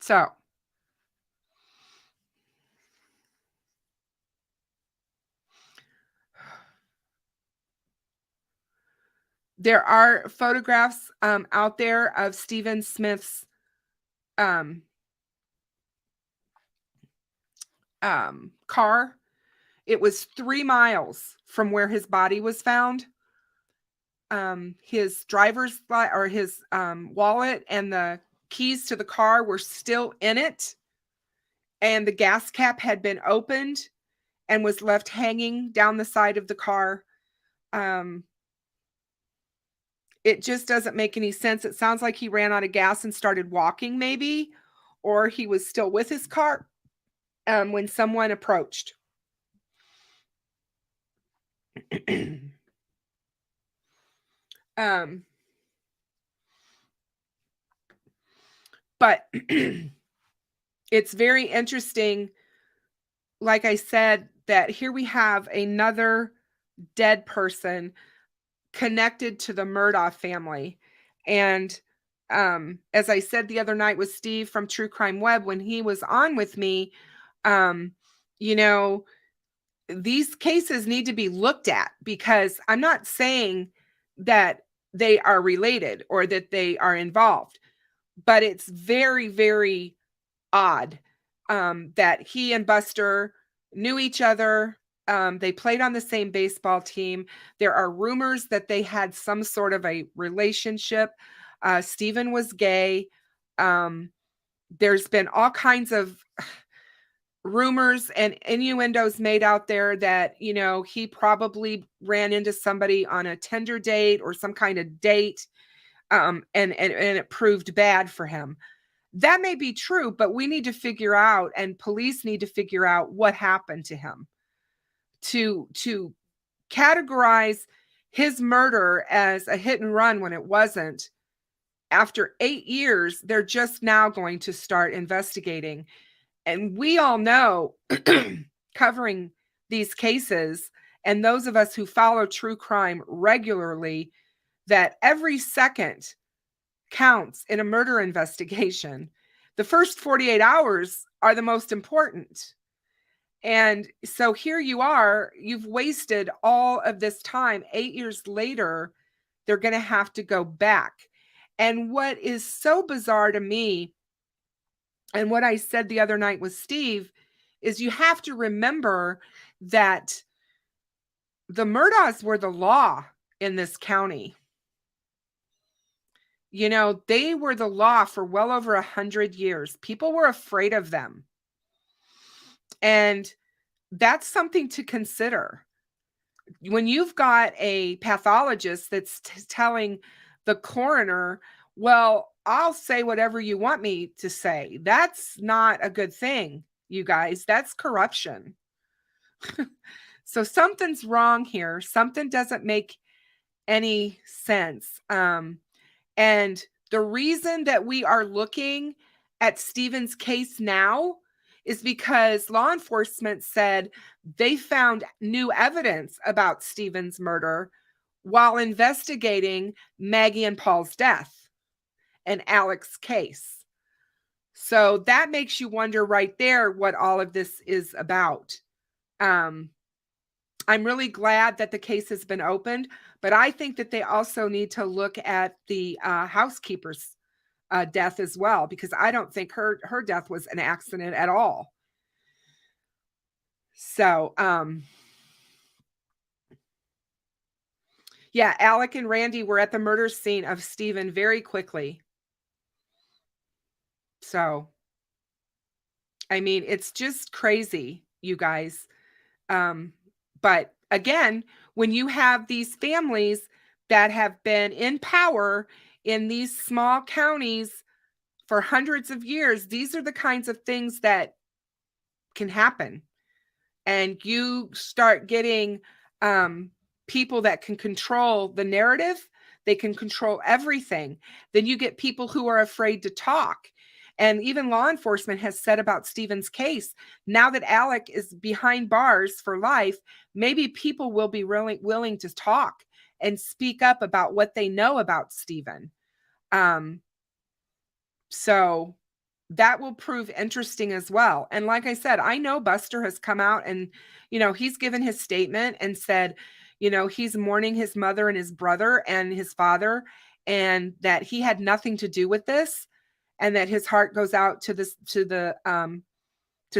So, there are photographs out there of Stephen Smith's car. It was 3 miles from where his body was found. His driver's or his wallet and the keys to the car were still in it, and the gas cap had been opened and was left hanging down the side of the car. It just doesn't make any sense. It sounds like he ran out of gas and started walking, maybe, or he was still with his car when someone approached. But it's very interesting, like I said, that here we have another dead person connected to the Murdaugh family. And as I said the other night with Steve from True Crime Web, when he was on with me, you know, these cases need to be looked at, because I'm not saying that they are related or that they are involved, but it's very, very odd that he and Buster knew each other. They played on the same baseball team. There are rumors that they had some sort of a relationship. Stephen was gay. There's been all kinds of rumors and innuendos made out there that, you know, he probably ran into somebody on a Tinder date or some kind of date, and it proved bad for him. That may be true, but we need to figure out, and police need to figure out, what happened to him. To categorize his murder as a hit and run when it wasn't, after 8 years, they're just now going to start investigating. And we all know, covering these cases, and those of us who follow true crime regularly, that every second counts in a murder investigation. The first 48 hours are the most important. And so here you are, you've wasted all of this time. 8 years later, they're going to have to go back. And what is so bizarre to me, and what I said the other night with Steve, is you have to remember that the Murdaughs were the law in this county. You know, they were the law for well over 100 years. People were afraid of them. And that's something to consider. When you've got a pathologist that's telling the coroner, well, I'll say whatever you want me to say, that's not a good thing, you guys. That's corruption. So something's wrong here. Something doesn't make any sense. And the reason that we are looking at Stephen's case now is because law enforcement said they found new evidence about Stephen's murder while investigating Maggie and Paul's death and Alex's case. So that makes you wonder right there what all of this is about. I'm really glad that the case has been opened, but I think that they also need to look at the housekeeper's death as well, because I don't think her death was an accident at all. So, yeah, Alec and Randy were at the murder scene of Stephen very quickly. So, I mean, it's just crazy, you guys. But again, when you have these families that have been in power in these small counties for hundreds of years, these are the kinds of things that can happen. And you start getting people that can control the narrative, they can control everything. Then you get people who are afraid to talk. And even law enforcement has said about Stephen's case, now that Alec is behind bars for life, maybe people will be really willing to talk and speak up about what they know about Stephen. So that will prove interesting as well. And like I said, I know Buster has come out and, he's given his statement and said, he's mourning his mother and his brother and his father, and that he had nothing to do with this, and that his heart goes out to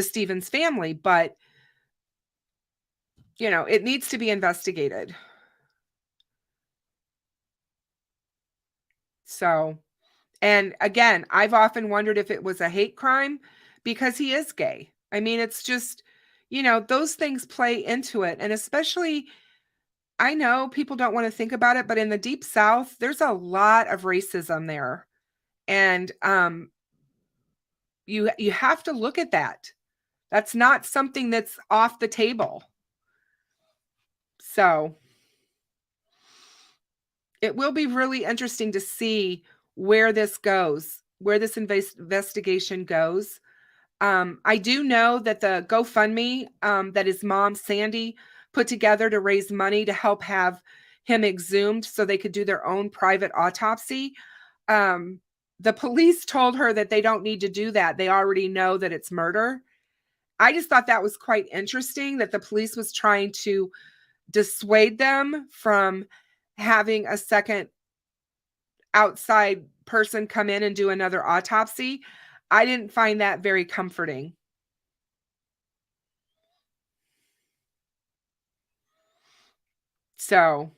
Stephen's family. But, it needs to be investigated. So, and again, I've often wondered if it was a hate crime because he is gay. I mean, it's just, those things play into it. And especially, I know people don't want to think about it, but in the Deep South, there's a lot of racism there. And you have to look at that. That's not something that's off the table. So it will be really interesting to see where this goes, where this investigation goes. I do know that the GoFundMe that his mom, Sandy, put together to raise money to help have him exhumed so they could do their own private autopsy. The police told her that they don't need to do that. They already know that it's murder. I just thought that was quite interesting that the police was trying to dissuade them from having a second outside person come in and do another autopsy. I didn't find that very comforting. So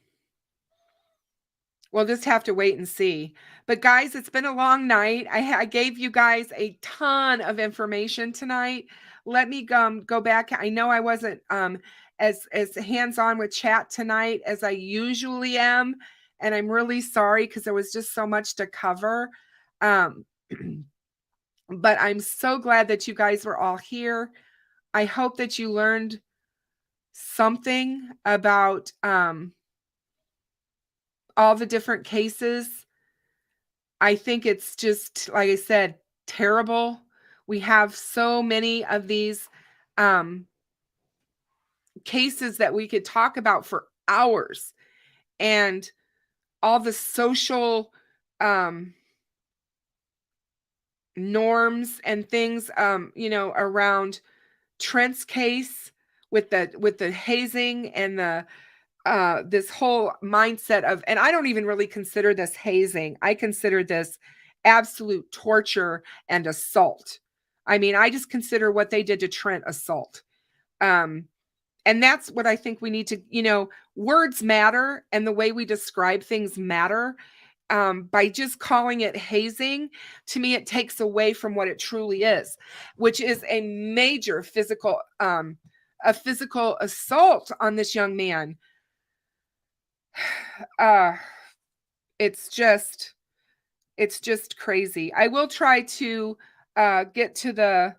we'll just have to wait and see. But guys, it's been a long night. I gave you guys a ton of information tonight. Let me go back. I know I wasn't as hands-on with chat tonight as I usually am, and I'm really sorry because there was just so much to cover. But I'm so glad that you guys were all here. I hope that you learned something about all the different cases. I think it's just, like I said, terrible. We have so many of these cases that we could talk about for hours, and all the social norms and things, around Trent's case with the hazing and the this whole mindset of, and I don't even really consider this hazing. I consider this absolute torture and assault. I mean, I just consider what they did to Trent assault. And that's what I think we need to, words matter, and the way we describe things matter. By just calling it hazing, to me, it takes away from what it truly is, which is a major physical assault on this young man. It's just crazy. I will try to get to the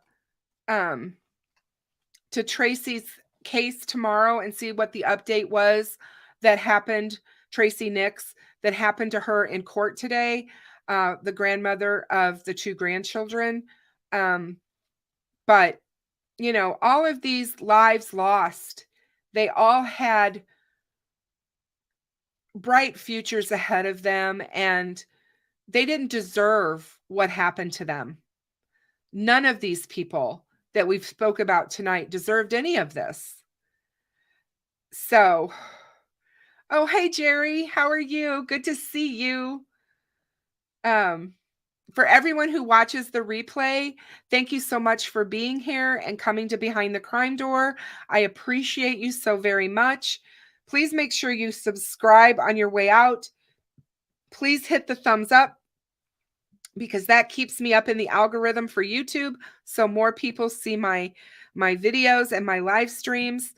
to Tracey's case tomorrow and see what the update was that happened, Tracey Nix, that happened to her in court today, the grandmother of the 2 grandchildren. But, all of these lives lost, they all had bright futures ahead of them, and they didn't deserve what happened to them. None of these people that we've spoke about tonight deserved any of this. So, oh, hey, Jerry, how are you? Good to see you. For everyone who watches the replay, thank you so much for being here and coming to Behind the Crime Door. I appreciate you so very much. Please make sure you subscribe on your way out. Please hit the thumbs up, because that keeps me up in the algorithm for YouTube, so more people see my videos and my live streams.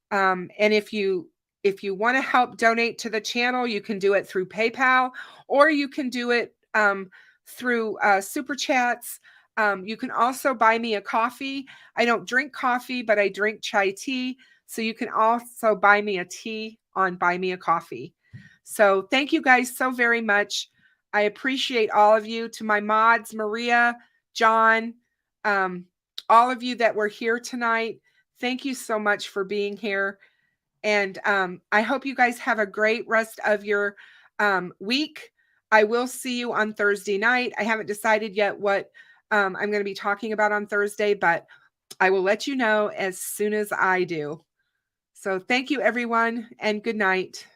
And if you want to help donate to the channel, you can do it through PayPal, or you can do it through super chats. You can also buy me a coffee. I don't drink coffee, but I drink chai tea. So you can also buy me a tea on Buy Me a Coffee. So thank you guys so very much. I appreciate all of you. To my mods, Maria, John, all of you that were here tonight, thank you so much for being here. And I hope you guys have a great rest of your week. I will see you on Thursday night. I haven't decided yet what I'm going to be talking about on Thursday, but I will let you know as soon as I do. So thank you, everyone, and good night.